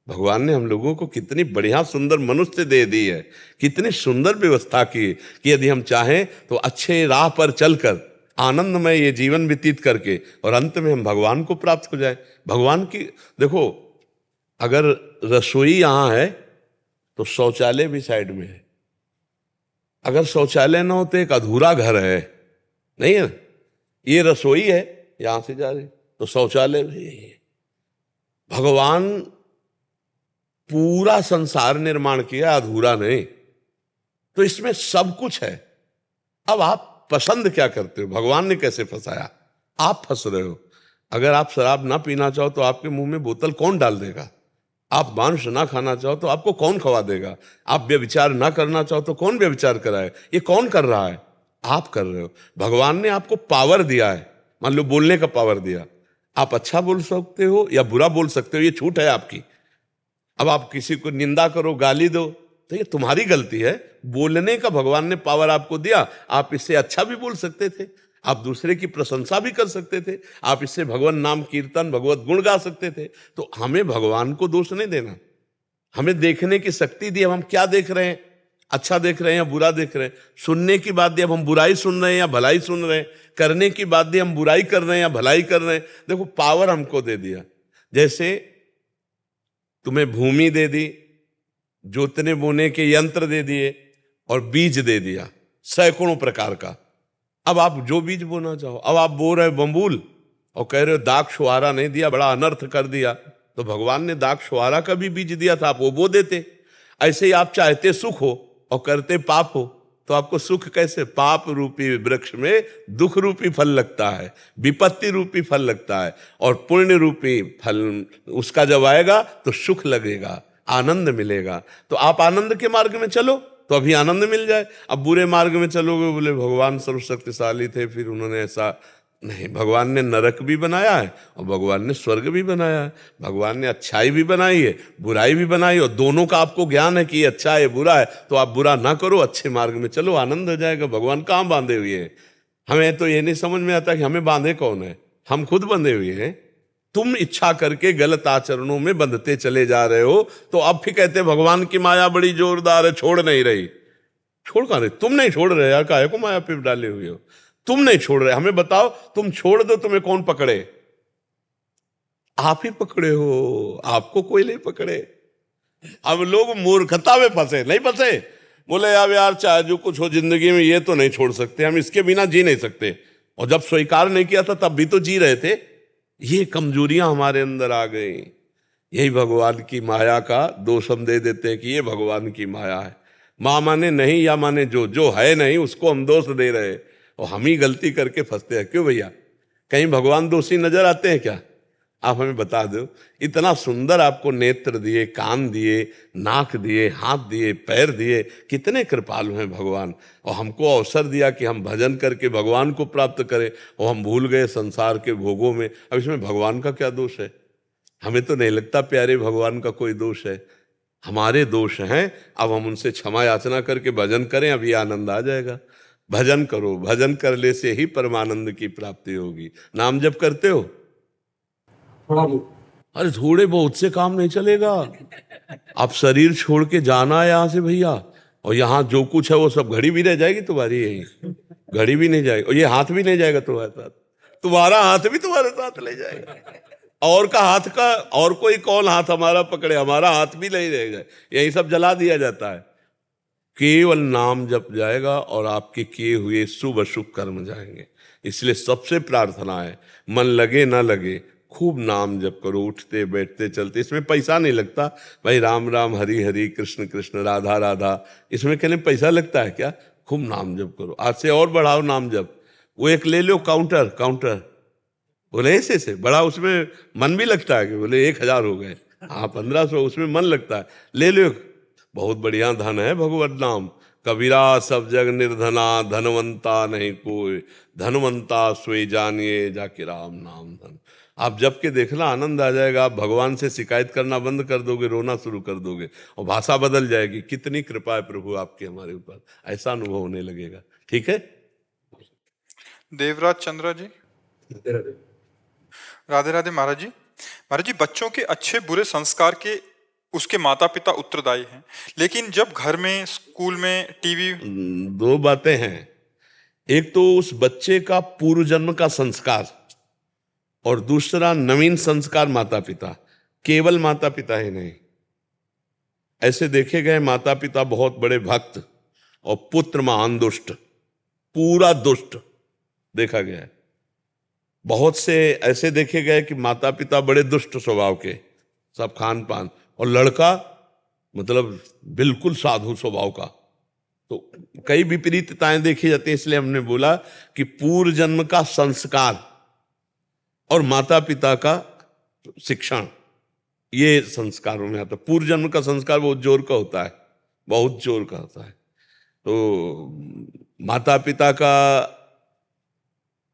Speaker 2: भगवान ने। हम लोगों को कितनी बढ़िया सुंदर मनुष्य दे दी है, कितनी सुंदर व्यवस्था की कि यदि हम चाहें तो अच्छे राह पर चलकर आनंदमय ये जीवन व्यतीत करके और अंत में हम भगवान को प्राप्त हो जाए। भगवान की देखो, अगर रसोई यहां है तो शौचालय भी साइड में है। अगर शौचालय ना हो तो एक अधूरा घर है, नहीं है? ये रसोई है, यहां से जा रही तो शौचालय भी है। भगवान पूरा संसार निर्माण किया, अधूरा नहीं। तो इसमें सब कुछ है। अब आप पसंद क्या करते हो? भगवान ने कैसे फंसाया? आप फंस रहे हो। अगर आप शराब ना पीना चाहो तो आपके मुंह में बोतल कौन डाल देगा? आप मांस ना खाना चाहो तो आपको कौन खवा देगा? आप व्यभिचार ना करना चाहो तो कौन व्यभिचार कराए? ये कौन कर रहा है? आप कर रहे हो। भगवान ने आपको पावर दिया है, मान लो बोलने का पावर दिया। आप अच्छा बोल सकते हो या बुरा बोल सकते हो, ये छूट है आपकी। अब आप किसी को निंदा करो, गाली दो, तो ये तुम्हारी गलती है। बोलने का भगवान ने पावर आपको दिया। आप इससे अच्छा भी बोल सकते थे, आप दूसरे की प्रशंसा भी कर सकते थे, आप इससे भगवान नाम कीर्तन, भगवत गुण गा सकते थे। तो हमें भगवान को दोष नहीं देना। हमें देखने की शक्ति दी। अब हम क्या देख रहे हैं? अच्छा देख रहे हैं या बुरा देख रहे हैं? सुनने की बात दी, अब हम बुराई सुन रहे हैं या भलाई सुन रहे हैं? करने की बात दी, हम बुराई कर रहे हैं या भलाई कर रहे हैं? देखो, पावर हमको दे दिया। जैसे तुम्हें भूमि दे दी, जोतने बोने के यंत्र दे दिए, और बीज दे दिया सैकड़ों प्रकार का। अब आप जो बीज बोना चाहो, अब आप बो रहे बम्बूल और कह रहे हो दाग छुआरा नहीं दिया, बड़ा अनर्थ कर दिया। तो भगवान ने दाग छुआरा का भी बीज दिया था, आप वो बो देते। ऐसे ही आप चाहते सुख हो और करते पाप हो, तो आपको सुख कैसे? पाप रूपी वृक्ष में दुख रूपी फल लगता है, विपत्ति रूपी फल लगता है, और पुण्य रूपी फल उसका जब आएगा तो सुख लगेगा। आनंद मिलेगा। तो आप आनंद के मार्ग में चलो तो अभी आनंद मिल जाए। अब बुरे मार्ग में चलोगे, बोले भगवान सर्वशक्तिशाली थे, फिर उन्होंने ऐसा नहीं। भगवान ने नरक भी बनाया है और भगवान ने स्वर्ग भी बनाया है। भगवान ने अच्छाई भी बनाई है, बुराई भी बनाई, और दोनों का आपको ज्ञान है कि ये अच्छा है ये बुरा है, तो आप बुरा ना करो, अच्छे मार्ग में चलो, आनंद हो जाएगा। भगवान कहाँ बांधे हुए हैं? हमें तो ये नहीं समझ में आता कि हमें बांधे कौन है। हम खुद बंधे हुए हैं। तुम इच्छा करके गलत आचरणों में बंधते चले जा रहे हो, तो अब फिर कहते भगवान की माया बड़ी जोरदार है, छोड़ नहीं रही। छोड़ कहां रही? तुम नहीं छोड़ रहे यार, काहे को माया पे डाले हुए हो? तुम नहीं छोड़ रहे। हमें बताओ, तुम छोड़ दो, तुम्हें कौन पकड़े? आप ही पकड़े हो, आपको कोई नहीं पकड़े। अब लोग मूर्खता में फंसे, नहीं फंसे? बोले अब यार चाहे जो कुछ हो जिंदगी में, ये तो नहीं छोड़ सकते, हम इसके बिना जी नहीं सकते। और जब स्वीकार नहीं किया था तब भी तो जी रहे थे। ये कमजोरियां हमारे अंदर आ गई। यही भगवान की माया का दोष हम दे देते हैं कि ये भगवान की माया है। माँ माने नहीं या माने जो, जो है नहीं उसको हम दोष दे रहे हैं, और हम ही गलती करके फंसते हैं। क्यों भैया? कहीं भगवान दोषी नजर आते हैं क्या? आप हमें बता दो। इतना सुंदर आपको नेत्र दिए, कान दिए, नाक दिए, हाथ दिए, पैर दिए, कितने कृपालु हैं भगवान। और हमको अवसर दिया कि हम भजन करके भगवान को प्राप्त करें, और हम भूल गए संसार के भोगों में। अब इसमें भगवान का क्या दोष है? हमें तो नहीं लगता प्यारे भगवान का कोई दोष है। हमारे दोष हैं। अब हम उनसे क्षमा याचना करके भजन करें, अब ये आनंद आ जाएगा। भजन करो, भजन करने से ही परमानंद की प्राप्ति होगी। नाम जप करते हो?
Speaker 3: थोड़ा बहुत।
Speaker 2: अरे थोड़े बहुत से काम नहीं चलेगा। आप शरीर छोड़ के जाना है यहां से भैया, और यहाँ जो कुछ है वो सब, घड़ी भी रह जाएगी तुम्हारी यहीं, घड़ी भी नहीं जाएगी, और ये हाथ भी नहीं जाएगा तुम्हारे साथ, तुम्हारा हाथ भी तुम्हारे साथ ले जाएगा। और का हाथ का, और कोई कौन हाथ हमारा पकड़े? हमारा हाथ भी नहीं रहेगा, यही सब जला दिया जाता है। केवल नाम जप जाएगा और आपके किए हुए शुभ अशुभ कर्म जाएंगे। इसलिए सबसे प्रार्थना है, मन लगे ना लगे, खूब नाम जप करो, उठते बैठते चलते। इसमें पैसा नहीं लगता भाई, राम राम हरि हरि कृष्ण कृष्ण राधा राधा, इसमें कहने पैसा लगता है क्या? खूब नाम जप करो। आज से और बढ़ाओ नाम जप। वो एक ले लो काउंटर, काउंटर बोले ऐसे बड़ा, उसमें मन भी लगता है कि बोले 1000 हो गए, हाँ 1500, उसमें मन लगता है, ले लो। बहुत बढ़िया धन है भगवत नाम। कबीरा सब जग निर्धना, धनवंता नहीं कोई, धनवंता सोई जानिए जाके राम नाम धन। आप जब के देखना आनंद आ जाएगा। आप भगवान से शिकायत करना बंद कर दोगे, रोना शुरू कर दोगे, और भाषा बदल जाएगी। कितनी कृपा है प्रभु आपकी हमारे ऊपर, ऐसा अनुभव होने लगेगा। ठीक है?
Speaker 1: देवराज चंद्रा जी, राधे राधे। महाराज जी, महाराज जी, बच्चों के अच्छे बुरे संस्कार के उसके माता पिता उत्तरदायी हैं, लेकिन जब घर में, स्कूल में, टीवी।
Speaker 2: दो बातें हैं। एक तो उस बच्चे का पूर्व जन्म का संस्कार, और दूसरा नवीन संस्कार माता पिता। केवल माता पिता ही नहीं, ऐसे देखे गए माता पिता बहुत बड़े भक्त और पुत्र महान दुष्ट, पूरा दुष्ट देखा गया है। बहुत से ऐसे देखे गए कि माता पिता बड़े दुष्ट स्वभाव के, सब खान पान, और लड़का मतलब बिल्कुल साधु स्वभाव का। तो कई विपरीतताएं देखी जाती हैं। इसलिए हमने बोला कि पूर्व जन्म का संस्कार और माता पिता का शिक्षण, ये संस्कारों में आता है। पूर्व जन्म का संस्कार बहुत जोर का होता है, बहुत जोर का होता है। तो माता पिता का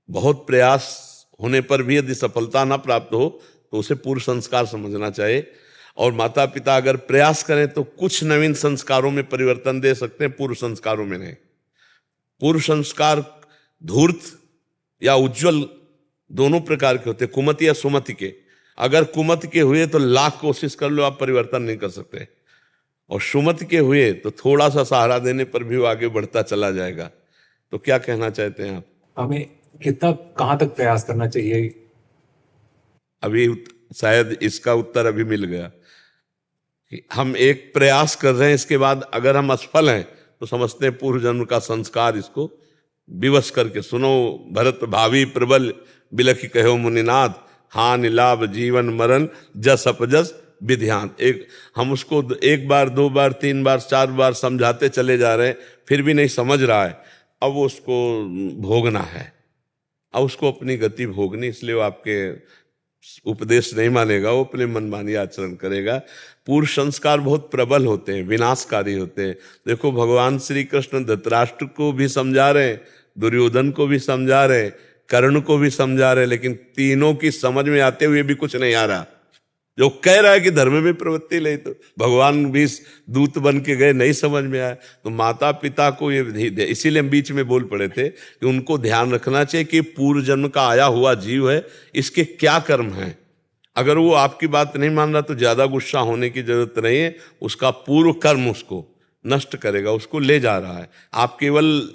Speaker 2: बहुत प्रयास होने पर भी यदि सफलता ना प्राप्त हो तो उसे पूर्व संस्कार समझना चाहिए। और माता पिता अगर प्रयास करें तो कुछ नवीन संस्कारों में परिवर्तन दे सकते हैं, पूर्व संस्कारों में नहीं। पूर्व संस्कार धूर्त या उज्जवल दोनों प्रकार के होते हैं, कुमति या सुमति के। अगर कुमति के हुए तो लाख कोशिश कर लो, आप परिवर्तन नहीं कर सकते, और सुमति के हुए तो थोड़ा सा सहारा देने पर भी वो आगे बढ़ता चला जाएगा। तो क्या कहना चाहते हैं आप?
Speaker 3: हमें कितना, कहाँ तक प्रयास करना चाहिए?
Speaker 2: अभी शायद इसका उत्तर अभी मिल गया कि हम एक प्रयास कर रहे हैं, इसके बाद अगर हम असफल हैं तो समझते हैं पूर्व जन्म का संस्कार, इसको विवश करके सुनो। भरत भावी प्रबल बिलखि कहो मुनिनाथ, हानि लाभ जीवन मरण जस अपजस विध्यान। एक हम उसको 1 बार 2 बार 3 बार 4 बार समझाते चले जा रहे हैं, फिर भी नहीं समझ रहा है। अब उसको भोगना है, अब उसको अपनी गति भोगनी, इसलिए वो आपके उपदेश नहीं मानेगा, वो अपने मनमानी आचरण करेगा। पूर्व संस्कार बहुत प्रबल होते हैं, विनाशकारी होते हैं। देखो भगवान श्री कृष्ण धृतराष्ट्र को भी समझा रहे हैं, दुर्योधन को भी समझा रहे हैं, कर्ण को भी समझा रहे हैं, लेकिन तीनों की समझ में आते हुए भी कुछ नहीं आ रहा। जो कह रहा है कि धर्म में प्रवृत्ति ले, तो भगवान भी दूत बन के गए, नहीं समझ में आया। तो माता पिता को ये, इसीलिए हम बीच में बोल पड़े थे कि उनको ध्यान रखना चाहिए कि पूर्व जन्म का आया हुआ जीव है, इसके क्या कर्म हैं। अगर वो आपकी बात नहीं मान रहा तो ज्यादा गुस्सा होने की जरूरत नहीं है। उसका पूर्व कर्म उसको नष्ट करेगा, उसको ले जा रहा है। आप केवल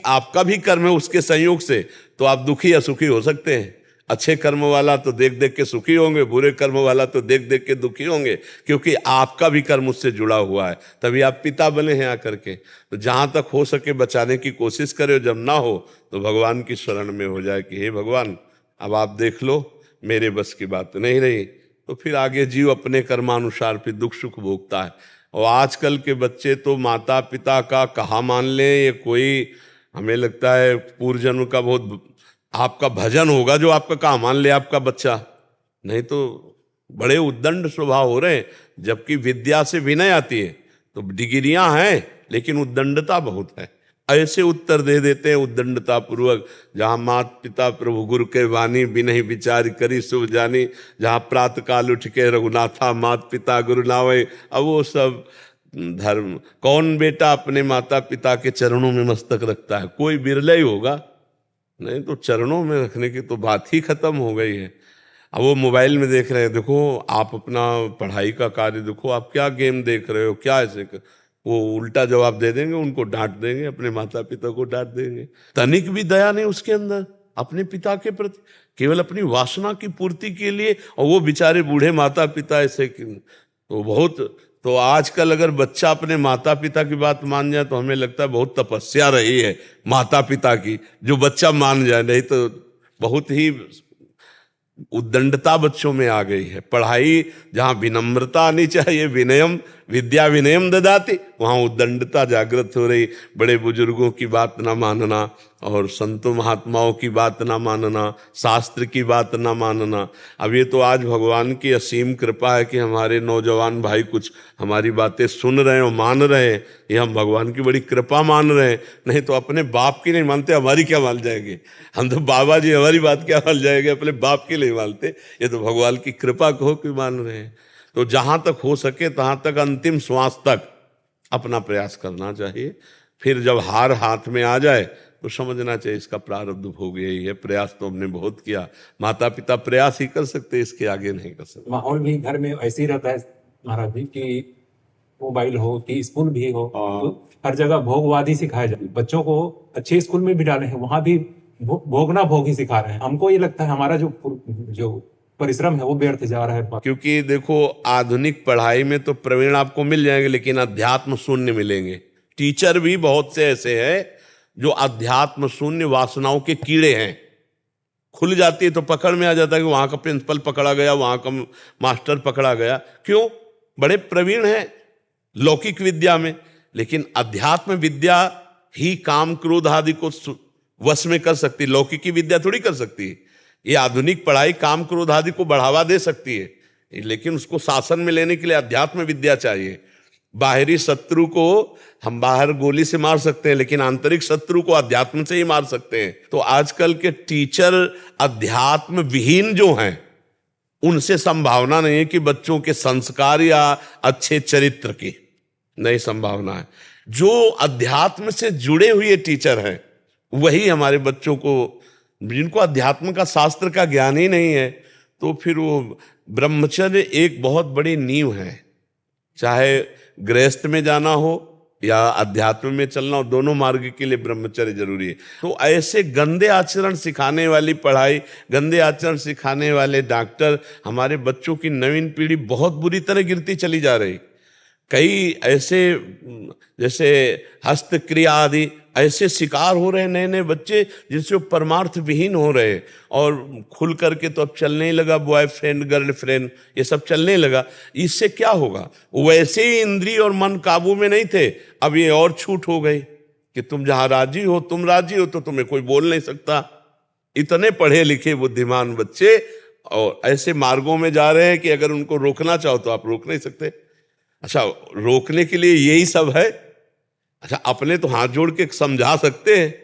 Speaker 2: आपका भी कर्म है उसके संयोग से, तो आप दुखी या सुखी हो सकते हैं। अच्छे कर्म वाला तो देख देख के सुखी होंगे, बुरे कर्म वाला तो देख देख के दुखी होंगे, क्योंकि आपका भी कर्म उससे जुड़ा हुआ है, तभी आप पिता बने हैं आकर के। तो जहां तक हो सके बचाने की कोशिश करें, जब ना हो तो भगवान की शरण में हो जाए कि हे भगवान अब आप देख लो, मेरे बस की बात नहीं रही। तो फिर आगे जीव अपने कर्मानुसार फिर दुख सुख भोगता है। और आजकल के बच्चे तो माता पिता का कहाँ मान ले, ये कोई हमें लगता है पूर्व जन्म का बहुत आपका भजन होगा जो आपका कहाँ मान ले आपका बच्चा। नहीं तो बड़े उद्दंड स्वभाव हो रहे हैं, जबकि विद्या से विनय आती है। तो डिग्रियां हैं लेकिन उद्दंडता बहुत है। ऐसे उत्तर दे देते हैं उद्दंडता पूर्वक, जहां मात पिता प्रभु गुरु के वाणी बिनहि विचार करी शुभ जानी, जहां प्रातः काल उठ के रघुनाथा मात पिता गुरु नावे। अब वो सब धर्म, कौन बेटा अपने माता पिता के चरणों में मस्तक रखता है? कोई बिरला ही होगा, नहीं तो चरणों में रखने की तो बात ही खत्म हो गई है। अब वो मोबाइल में देख रहे हैं, देखो आप अपना पढ़ाई का कार्य देखो, आप क्या गेम देख रहे हो, क्या ऐसे वो उल्टा जवाब दे देंगे, उनको डांट देंगे, अपने माता पिता को डांट देंगे। तनिक भी दया नहीं उसके अंदर अपने पिता के प्रति, केवल अपनी वासना की पूर्ति के लिए। और वो बेचारे बूढ़े माता पिता ऐसे तो बहुत। तो आजकल अगर बच्चा अपने माता पिता की बात मान जाए तो हमें लगता है बहुत तपस्या रही है माता पिता की, जो बच्चा मान जाए। नहीं तो बहुत ही उद्दंडता बच्चों में आ गई है। पढ़ाई जहां विनम्रता आनी चाहिए, विनयम विद्या विनयम ददाति, वहां उद्दंडता जागृत हो रही। बड़े बुजुर्गों की बात ना मानना और संतों महात्माओं की बात ना मानना, शास्त्र की बात ना मानना। अब ये तो आज भगवान की असीम कृपा है कि हमारे नौजवान भाई कुछ हमारी बातें सुन रहे हैं और मान रहे हैं, ये हम भगवान की बड़ी कृपा मान रहे हैं। नहीं तो अपने बाप की नहीं मानते, हमारी क्या मान जाएंगे? हम तो बाबा जी हमारी बात क्या मान जाएंगे, अपने बाप की नहीं मानते। ये तो भगवान की कृपा कहो कि मान रहे हैं। तो जहां तक हो सके तहां तक अंतिम श्वास तक अपना प्रयास करना चाहिए। फिर जब हार हाथ में आ जाए तो समझना चाहिए इसका प्रारब्ध भोग यही है। प्रयास तो हमने बहुत किया, माता पिता प्रयास ही कर सकते, इसके आगे नहीं कर सकते।
Speaker 3: माहौल भी घर में ऐसे ही रहता है महाराज जी कि मोबाइल हो कि स्कूल भी हो, तो हर जगह भोगवादी सिखाया जाए। बच्चों को अच्छे स्कूल में भी डाले हैं, वहां भी भोगना भोग ही सिखा रहे हैं। हमको ये लगता है हमारा जो परिश्रम है वो व्यर्थ जा रहा है।
Speaker 2: क्योंकि देखो आधुनिक पढ़ाई में तो प्रवीण आपको मिल जाएंगे, लेकिन अध्यात्म शून्य मिलेंगे। टीचर भी बहुत से ऐसे हैं जो अध्यात्म शून्य वासनाओं के कीड़े हैं। खुल जाती है तो पकड़ में आ जाता है कि वहां का प्रिंसिपल पकड़ा गया, वहां का मास्टर पकड़ा गया। क्यों? बड़े प्रवीण हैं लौकिक विद्या में, लेकिन अध्यात्म विद्या ही काम क्रोध आदि को वश में कर सकती, लौकिकी विद्या थोड़ी कर सकती है। ये आधुनिक पढ़ाई काम क्रोध आदि को बढ़ावा दे सकती है, लेकिन उसको शासन में लेने के लिए अध्यात्म विद्या चाहिए। बाहरी शत्रु को हम बाहर गोली से मार सकते हैं, लेकिन आंतरिक शत्रु को अध्यात्म से ही मार सकते हैं। तो आजकल के टीचर अध्यात्म विहीन जो हैं, उनसे संभावना नहीं है कि बच्चों के संस्कार या अच्छे चरित्र की नहीं संभावना है। जो अध्यात्म से जुड़े हुए टीचर हैं वही हमारे बच्चों को, जिनको अध्यात्म का शास्त्र का ज्ञान ही नहीं है, तो फिर वो ब्रह्मचर्य एक बहुत बड़ी नींव है। चाहे गृहस्थ में जाना हो या अध्यात्म में चलना हो, दोनों मार्ग के लिए ब्रह्मचर्य जरूरी है। तो ऐसे गंदे आचरण सिखाने वाली पढ़ाई, गंदे आचरण सिखाने वाले डॉक्टर, हमारे बच्चों की नवीन पीढ़ी बहुत बुरी तरह गिरती चली जा रही। कई ऐसे जैसे हस्तक्रिया आदि ऐसे शिकार हो रहे हैं नए नए बच्चे, जिनसे वो परमार्थ विहीन हो रहे हैं। और खुल करके तो अब चलने लगा बॉयफ्रेंड गर्लफ्रेंड, ये सब चलने लगा। इससे क्या होगा? वैसे ही इंद्रिय और मन काबू में नहीं थे, अब ये और छूट हो गई कि तुम जहां राजी हो, तुम राजी हो तो तुम्हें कोई बोल नहीं सकता। इतने पढ़े लिखे बुद्धिमान बच्चे और ऐसे मार्गों में जा रहे हैं कि अगर उनको रोकना चाहो तो आप रोक नहीं सकते। अच्छा, रोकने के लिए यही सब है? अच्छा, अपने तो हाथ जोड़ के समझा सकते हैं,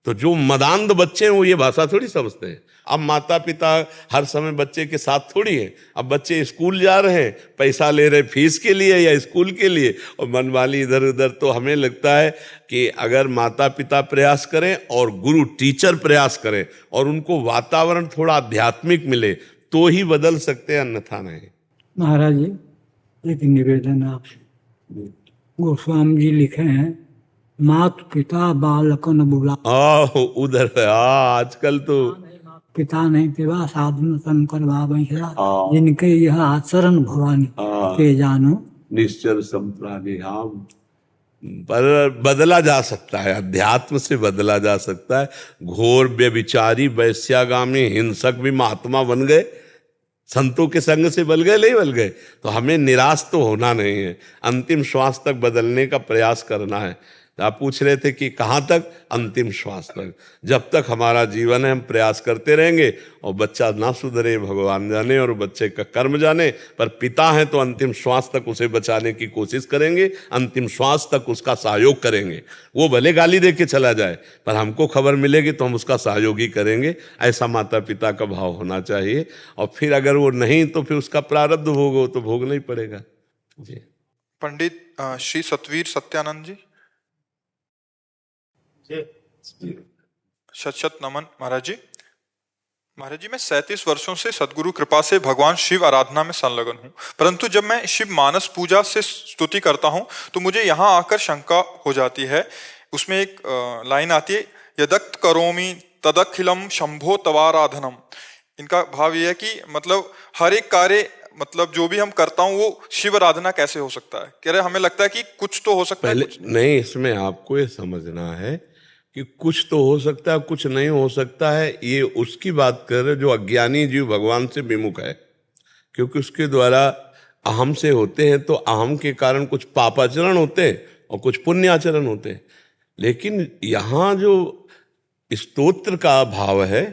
Speaker 2: तो जो मदान्ध बच्चे हैं वो ये भाषा थोड़ी समझते हैं। अब माता पिता हर समय बच्चे के साथ थोड़ी है। अब बच्चे स्कूल जा रहे हैं, पैसा ले रहे फीस के लिए या स्कूल के लिए, और मनमानी इधर उधर। तो हमें लगता है कि अगर माता पिता प्रयास करें और गुरु टीचर प्रयास करें और उनको वातावरण थोड़ा आध्यात्मिक मिले तो ही बदल सकते हैं, अन्यथा नहीं।
Speaker 5: महाराज जी, एक निवेदन है आपसे। गोस्वामी जी लिखे हैं, मात पिता बालक न बुला।
Speaker 2: उधर आजकल तो
Speaker 5: पिता नहीं पिवा साधन शंकर बाबा जिनके यह आचरण भवानी के जानो
Speaker 2: निश्चर संप्राणी। हाँ, पर बदला जा सकता है, अध्यात्म से बदला जा सकता है। घोर व्यभिचारी वैश्यागामी हिंसक भी महात्मा बन गए, संतों के संग से बल गए, नहीं बल गए। तो हमें निराश तो होना नहीं है, अंतिम श्वास तक बदलने का प्रयास करना है। आप पूछ रहे थे कि कहाँ तक? अंतिम श्वास तक। जब तक हमारा जीवन है हम प्रयास करते रहेंगे, और बच्चा ना सुधरे भगवान जाने और बच्चे का कर्म जाने, पर पिता हैं तो अंतिम श्वास तक उसे बचाने की कोशिश करेंगे, अंतिम श्वास तक उसका सहयोग करेंगे। वो भले गाली दे के चला जाए, पर हमको खबर मिलेगी तो हम उसका सहयोग ही करेंगे। ऐसा माता पिता का भाव होना चाहिए। और फिर अगर वो नहीं तो फिर उसका प्रारब्ध भोगो तो भोगना ही पड़ेगा जी।
Speaker 1: पंडित श्री सतवीर सत्यानंद जी, शत शत नमन महाराज जी। महाराज जी, मैं 37 वर्षों से सदगुरु कृपा से भगवान शिव आराधना में संलग्न हूँ, परंतु जब मैं शिव मानस पूजा से स्तुति करता हूँ तो मुझे यहाँ आकर शंका हो जाती है। उसमें एक लाइन आती है, यदक्त करोमि तदखिलम शंभो तवाराधनम। इनका भाव यह है कि मतलब हर एक कार्य, मतलब जो भी हम करता हूँ वो शिव आराधना कैसे हो सकता है? कह रहे हमें लगता है कि कुछ तो हो सकता है, कुछ
Speaker 2: नहीं। इसमें आपको ये समझना है कि कुछ तो हो सकता है, कुछ नहीं हो सकता है। ये उसकी बात कर रहे जो अज्ञानी जीव भगवान से विमुख है, क्योंकि उसके द्वारा अहम से होते हैं, तो अहम के कारण कुछ पापाचरण होते हैं और कुछ पुण्याचरण होते हैं। लेकिन यहाँ जो स्तोत्र का भाव है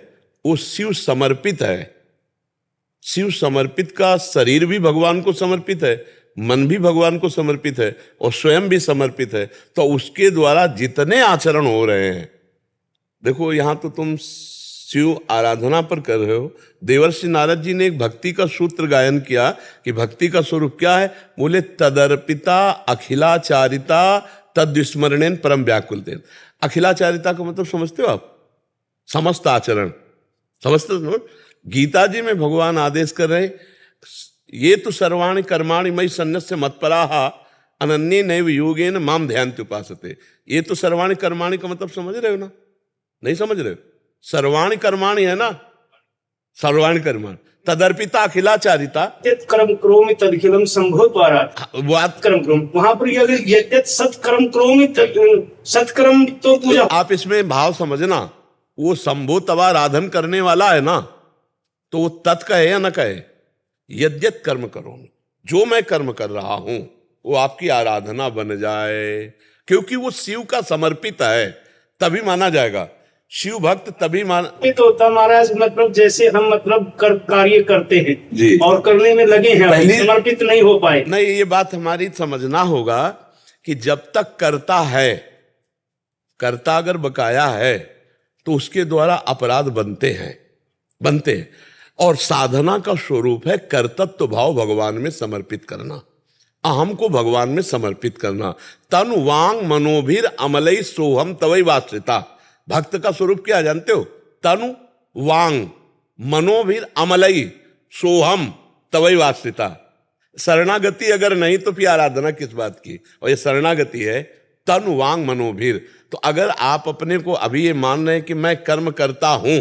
Speaker 2: वो शिव समर्पित है। शिव समर्पित का शरीर भी भगवान को समर्पित है, मन भी भगवान को समर्पित है और स्वयं भी समर्पित है। तो उसके द्वारा जितने आचरण हो रहे हैं, देखो यहाँ तो तुम शिव आराधना पर कर रहे हो। देवर्षि नारद जी ने एक भक्ति का सूत्र गायन किया कि भक्ति का स्वरूप क्या है? बोले तदर्पिता अखिलाचारिता तद्विस्मरणेन परम व्याकुलतेन। अखिलाचारिता का मतलब समझते हो आप? समस्त आचरण, समझते हो? गीता जी में भगवान आदेश कर रहे हैं, ये तो सर्वाणि कर्माणि मयि सन्न्यस्य मत्पराः अनन्ये नैव योगेन माम ध्यान्ति उपासते। ये तो सर्वाणि कर्माणि का मतलब समझ रहे हो ना? नहीं समझ रहे हो? सर्वाणि कर्माणि है ना, सर्वाणि कर्माणि तदर्पिता अखिलाचारिता
Speaker 6: कर्म करोमि तदखिलम संभो द्वारा
Speaker 2: बात
Speaker 6: कर्म करोमि। वहां पर यद्यत सत्कर्म करोमि सत्कर्म तो पूजा।
Speaker 2: आप इसमें भाव समझना, वो संभो तवाराधन करने वाला है ना, तो वो तत् कहे या न कहे, यद्यत कर्म करो, जो मैं कर्म कर रहा हूं वो आपकी आराधना बन जाए, क्योंकि वो शिव का समर्पित है, तभी माना जाएगा। शिव भक्त तभी
Speaker 6: तो होता महाराज, मतलब जैसे हम मतलब कार्य करते हैं
Speaker 2: जी,
Speaker 6: और करने में लगे हैं, समर्पित नहीं हो पाए।
Speaker 2: नहीं, ये बात हमारी समझना होगा कि जब तक करता है, कर्ता अगर बकाया है तो उसके द्वारा अपराध बनते हैं। और साधना का स्वरूप है कर्तृत्व भाव भगवान में समर्पित करना, अहम को भगवान में समर्पित करना। तन वांग मनोभिर अमलई सोहम तवई वाश्रिता। भक्त का स्वरूप क्या जानते हो? तनु वांग मनोभिर अमलई सोहम तवई वाश्रिता। शरणागति अगर नहीं तो फिर आराधना किस बात की? और ये शरणागति है, तनु वांग मनोभिर। तो अगर आप अपने को अभी ये मान रहे हैं कि मैं कर्म करता हूं,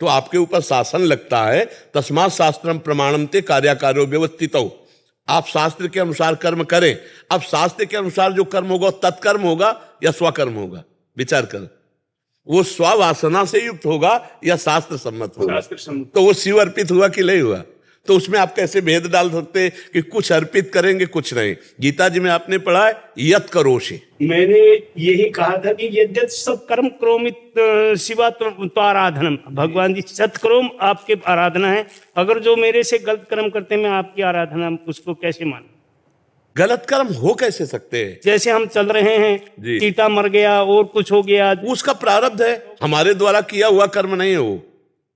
Speaker 2: तो आपके ऊपर शासन लगता है। तस्मात् शास्त्रम प्रमाणम ते कार्याकार्यो व्यवस्थित हो। आप शास्त्र के अनुसार कर्म करें। अब शास्त्र के अनुसार जो कर्म होगा तत्कर्म होगा या स्वकर्म होगा? विचार कर, वो स्ववासना से युक्त होगा या शास्त्र सम्मत होगा? तो वो शिव अर्पित हुआ कि नहीं हुआ? तो उसमें आप कैसे भेद डाल सकते हैं कि कुछ अर्पित करेंगे कुछ नहीं? गीता जी में आपने पढ़ा है यत करोषि।
Speaker 6: मैंने यही कहा था कि यद्यत सत्कर्म करोमित शिवा तो आराधनम, भगवान जी सत्कर्म आपके आराधना है, अगर जो मेरे से गलत कर्म करते हैं मैं आपकी आराधना उसको कैसे मान?
Speaker 2: गलत कर्म हो कैसे सकते हैं?
Speaker 6: जैसे हम चल रहे हैं,
Speaker 2: जी।
Speaker 6: चीता मर गया और कुछ हो गया,
Speaker 2: उसका प्रारब्ध है, हमारे द्वारा किया हुआ कर्म नहीं है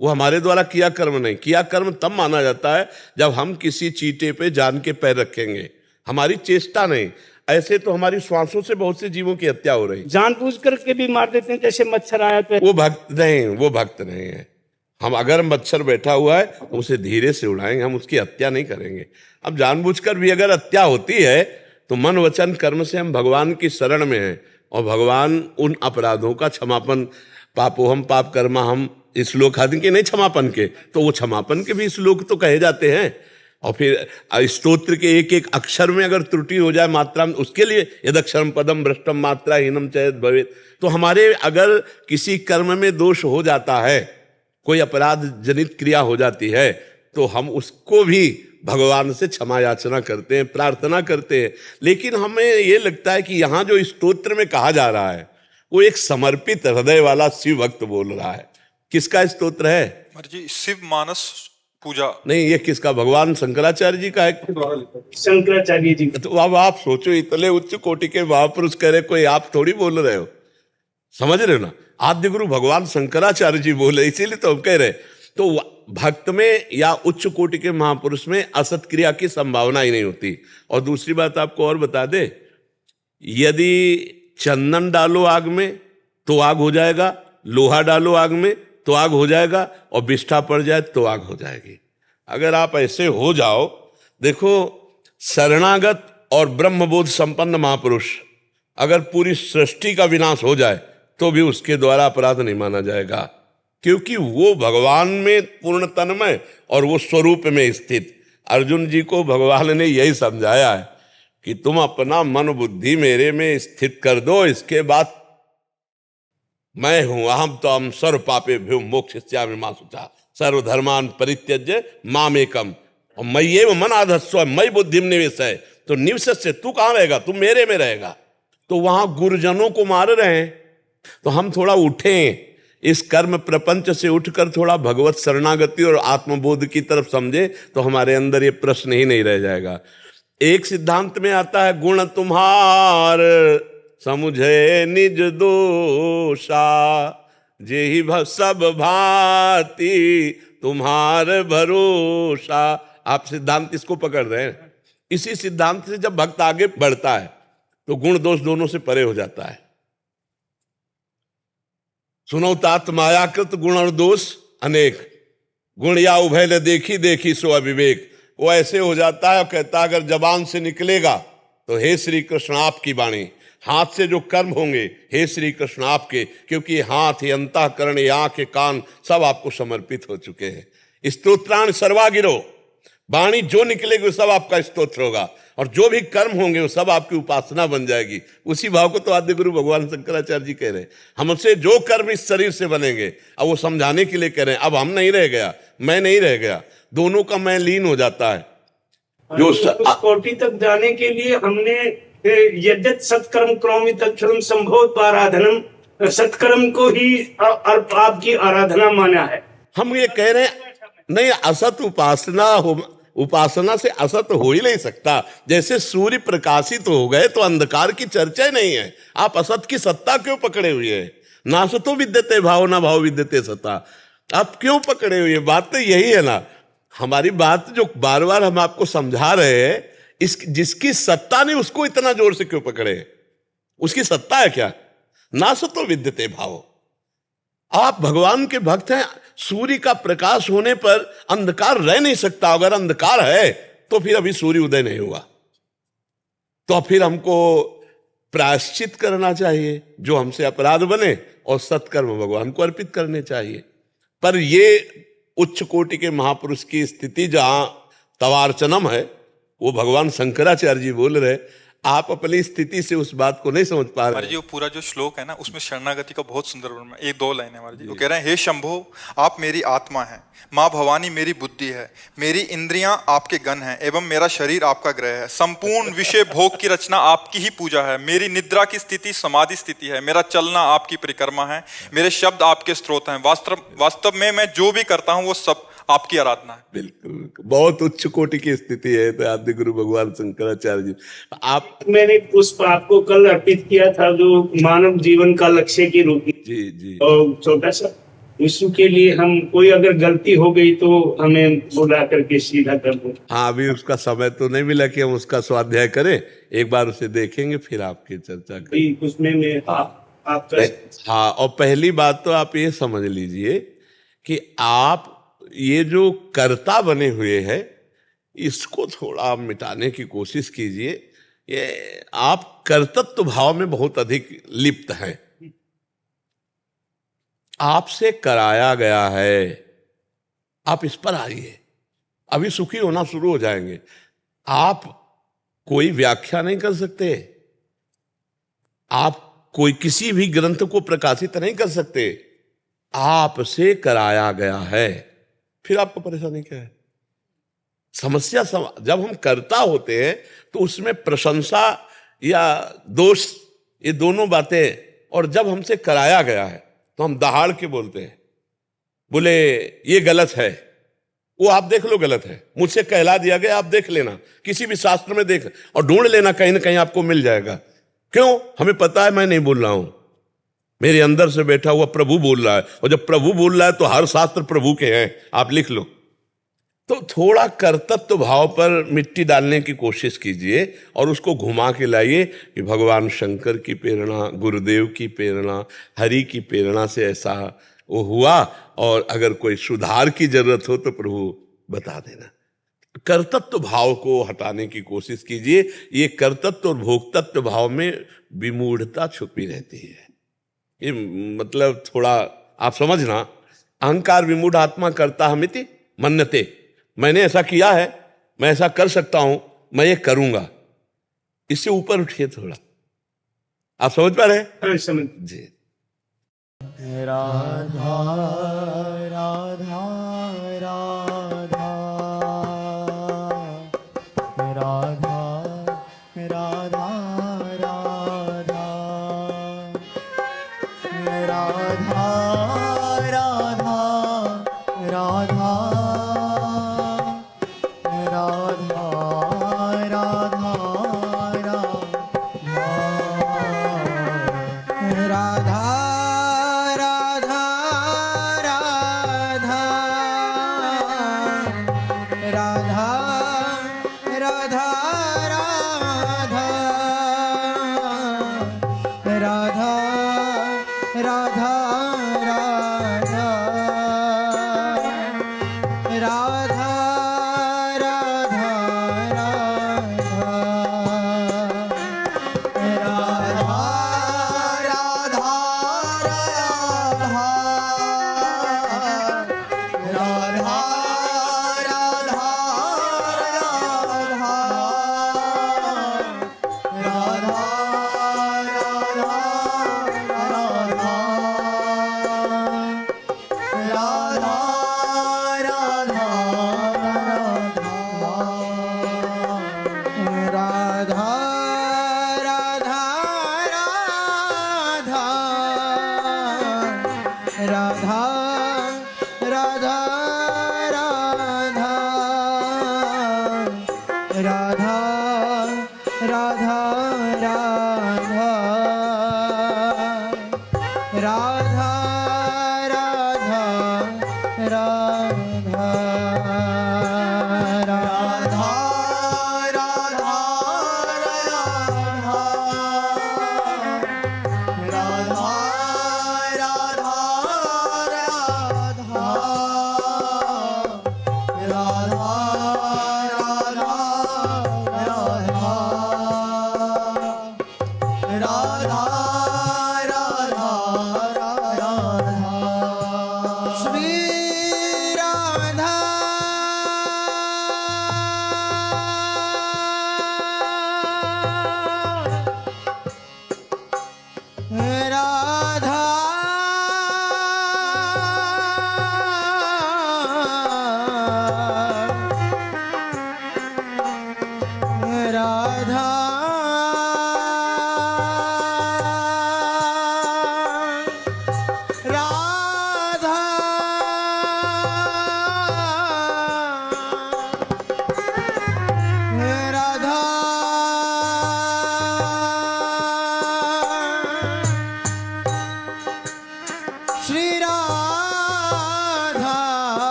Speaker 2: वो हमारे द्वारा किया कर्म नहीं। किया कर्म तब माना जाता है जब हम किसी चीटे पे जान के पैर रखेंगे, हमारी चेष्टा नहीं। ऐसे तो हमारी श्वासों से बहुत से जीवों की हत्या हो रही।
Speaker 6: जानबूझ करके भी मार देते हैं, जैसे मच्छर आया तो
Speaker 2: वो भक्त नहीं है। हम अगर मच्छर बैठा हुआ है तो उसे धीरे से उड़ाएंगे, हम उसकी हत्या नहीं करेंगे। अब जानबूझकर भी अगर हत्या होती है तो मन वचन कर्म से हम भगवान की शरण में हैं और भगवान उन अपराधों का क्षमापन, पापोहम पाप कर्मा हम श्लोक आदि के नहीं क्षमापन के, तो वो क्षमापन के भी श्लोक तो कहे जाते हैं। और फिर स्तोत्र के एक एक अक्षर में अगर त्रुटि हो जाए मात्रा में, उसके लिए यदक्षरम पदम भ्रष्टम मात्रा हीनम चेत भवेत। तो हमारे अगर किसी कर्म में दोष हो जाता है, कोई अपराध जनित क्रिया हो जाती है, तो हम उसको भी भगवान से क्षमा याचना करते हैं, प्रार्थना करते हैं। लेकिन हमें ये लगता है कि यहाँ जो स्तोत्र में कहा जा रहा है वो एक समर्पित हृदय वाला शिव भक्त बोल रहा है। किसका स्तोत्र है?
Speaker 1: जी शिव मानस पूजा
Speaker 2: नहीं, ये किसका? भगवान शंकराचार्य जी का है।
Speaker 6: शंकराचार्य जी।
Speaker 2: तो अब आप सोचो, इतने उच्च कोटि के महापुरुष कह रहे, कोई आप थोड़ी बोल रहे हो, समझ रहे हो ना? आद्य गुरु भगवान शंकराचार्य जी बोले, इसीलिए तो हम कह रहे। तो भक्त में या उच्च कोटि के महापुरुष में असत क्रिया की संभावना ही नहीं होती। और दूसरी बात आपको और बता दे, यदि चंदन डालो आग में तो आग हो जाएगा, लोहा डालो आग में तो आग हो जाएगा, और बिष्ठा पड़ जाए तो आग हो जाएगी। अगर आप ऐसे हो जाओ, देखो शरणागत और ब्रह्मबोध संपन्न महापुरुष, अगर पूरी सृष्टि का विनाश हो जाए तो भी उसके द्वारा अपराध नहीं माना जाएगा, क्योंकि वो भगवान में पूर्ण तन्मय और वो स्वरूप में स्थित। अर्जुन जी को भगवान ने यही समझाया है कि तुम अपना मन बुद्धि मेरे में स्थित कर दो, इसके बाद मैं हूं अहम तो हम सर्व पापे भ्यो मोक्षयिष्यामि मा शुचा सर्वधर्मान परित्यज्य मामेकम और मय्येव मनाधत्स्व मयि बुद्धिम निवेशय। तो निवसत से तू कहां रहेगा? तू मेरे में रहेगा। तो वहां गुरुजनों को मार रहे हैं, तो हम थोड़ा उठें, इस कर्म प्रपंच से उठकर थोड़ा भगवत शरणागति और आत्मबोध की तरफ समझे, तो हमारे अंदर ये प्रश्न ही नहीं रह जाएगा। एक सिद्धांत में आता है, गुण तुम्हार समुझे निज दोषा, जेहि सब भांति तुम्हार भरोसा। आप सिद्धांत इसको पकड़ रहे हैं। इसी सिद्धांत से जब भक्त आगे बढ़ता है तो गुण दोष दोनों से परे हो जाता है। सुनो तात मायाकृत गुण और दोष अनेक, गुण या उभय ले देखी देखी सो अविवेक। वो ऐसे हो जाता है और कहता अगर जबान से निकलेगा तो हे श्री कृष्ण आपकी वाणी, हाथ से जो कर्म होंगे हे श्री कृष्ण आपके, क्योंकि हाथ ये अंतःकरण ये आंख ये कान सब आपको समर्पित हो चुके हैं। स्तोत्राण सर्वागिरो, वाणी जो निकलेगी वो सब आपका स्तोत्र होगा, और जो भी कर्म होंगे वो सब आपकी उपासना बन जाएगी। उसी भाव को तो आद्य गुरु भगवान शंकराचार्य जी कह रहे हैं, हमसे जो कर्म इस शरीर से बनेंगे। अब वो समझाने के लिए कह रहे हैं, अब हम नहीं रह गया, मैं नहीं रह गया, दोनों का मैं लीन हो जाता है। जो
Speaker 6: उस कोटि तक जाने के लिए हमने यद्यत सत्कर्म करोमि तत्क्षरम संभव आराधनम, सत्कर्म को ही आपकी आराधना माना है।
Speaker 2: हम ये कह रहे हैं नहीं, असत उपासना से असत हो ही नहीं सकता। जैसे सूर्य प्रकाशित हो गए तो अंधकार की चर्चा ही नहीं है। आप असत की सत्ता क्यों पकड़े हुए हैं? ना सतो विद्यते भाव ना भाव विद्यते सत्ता, आप क्यों पकड़े हुए? बात तो यही है ना। हमारी बात जो बार बार हम आपको समझा रहे हैं, इस जिसकी सत्ता नहीं उसको इतना जोर से क्यों पकड़े? उसकी सत्ता है क्या? ना सतो विद्यते भाव। आप भगवान के भक्त हैं, सूर्य का प्रकाश होने पर अंधकार रह नहीं सकता। अगर अंधकार है तो फिर अभी सूर्य उदय नहीं हुआ, तो फिर हमको प्रायश्चित करना चाहिए जो हमसे अपराध बने, और सत्कर्म भगवान को अर्पित करने चाहिए। पर ये उच्च कोटि के महापुरुष की स्थिति जहां तवार्चनम है, वो भगवान शंकराचार्य जी बोल रहे, आप अपनी स्थिति से उस बात को नहीं समझ पा रहे
Speaker 1: महाराज जी वो पूरा जो श्लोक है ना उसमें शरणागति का बहुत सुंदर वर्णन है। एक दो लाइन है महाराज जी, वो कह रहे हैं हे शंभो आप मेरी आत्मा है, माँ भवानी मेरी बुद्धि है, मेरी इंद्रियां आपके गण हैं एवं मेरा शरीर आपका ग्रह है, संपूर्ण विषय भोग की रचना आपकी ही पूजा है, मेरी निद्रा की स्थिति समाधि स्थिति है, मेरा चलना आपकी परिक्रमा है, मेरे शब्द आपके स्रोत हैं, वास्तव में मैं जो भी करता हूं वो सब आपकी आराधना है।
Speaker 2: बिल्कुल बहुत उच्च कोटि की स्थिति है। तो आदि गुरु भगवान शंकराचार्य जी आप
Speaker 6: मैंने पुष्प आपको कल अर्पित किया था जो मानव जीवन का लक्ष्य के रूप में,
Speaker 2: जी जी
Speaker 6: और छोटा सा विश्व के लिए हम कोई अगर गलती हो गई तो हमें बुला करके सीधा कर दो।
Speaker 2: हाँ अभी उसका समय तो नहीं मिला कि हम उसका स्वाध्याय करें, एक बार उसे देखेंगे फिर आपकी चर्चा करें।
Speaker 6: उसमें मैं आपका
Speaker 2: हाँ और पहली बात तो आप ये समझ लीजिए कि आप ये जो कर्ता बने हुए हैं इसको थोड़ा आप मिटाने की कोशिश कीजिए। ये आप कर्तृत्व भाव में बहुत अधिक लिप्त हैं। आपसे कराया गया है, आप इस पर आइए, अभी सुखी होना शुरू हो जाएंगे। आप कोई व्याख्या नहीं कर सकते, आप कोई किसी भी ग्रंथ को प्रकाशित नहीं कर सकते, आपसे कराया गया है। फिर आपको परेशानी क्या है? समस्या जब हम कर्ता होते हैं तो उसमें प्रशंसा या दोष ये दोनों बातें, और जब हमसे कराया गया है तो हम दहाड़ के बोलते हैं, बोले ये गलत है, वो आप देख लो गलत है, मुझसे कहला दिया गया आप देख लेना, किसी भी शास्त्र में देख और ढूंढ लेना, कहीं ना कहीं आपको मिल जाएगा। क्यों? हमें पता है मैं नहीं बोल रहा हूं, मेरे अंदर से बैठा हुआ प्रभु बोल रहा है, और जब प्रभु बोल रहा है तो हर शास्त्र प्रभु के हैं, आप लिख लो। तो थोड़ा कर्तृत्व भाव पर मिट्टी डालने की कोशिश कीजिए और उसको घुमा के लाइए कि भगवान शंकर की प्रेरणा, गुरुदेव की प्रेरणा, हरि की प्रेरणा से ऐसा वो हुआ, और अगर कोई सुधार की जरूरत हो तो प्रभु बता देना। कर्तृत्व भाव को हटाने की कोशिश कीजिए। ये कर्तृत्व और भोक्तत्व भाव में विमूढ़ता छुपी रहती है। ये मतलब थोड़ा आप समझना, अहंकार विमूढ़ आत्मा करता हमिति मन्यते, मैंने ऐसा किया है, मैं ऐसा कर सकता हूं, मैं ये करूंगा, इससे ऊपर उठिए थोड़ा। आप समझ पा रहे हैं?
Speaker 6: समझ
Speaker 2: जी।
Speaker 7: राधा राधा राधा राधा राधा राधा राधा राधा राधा राधा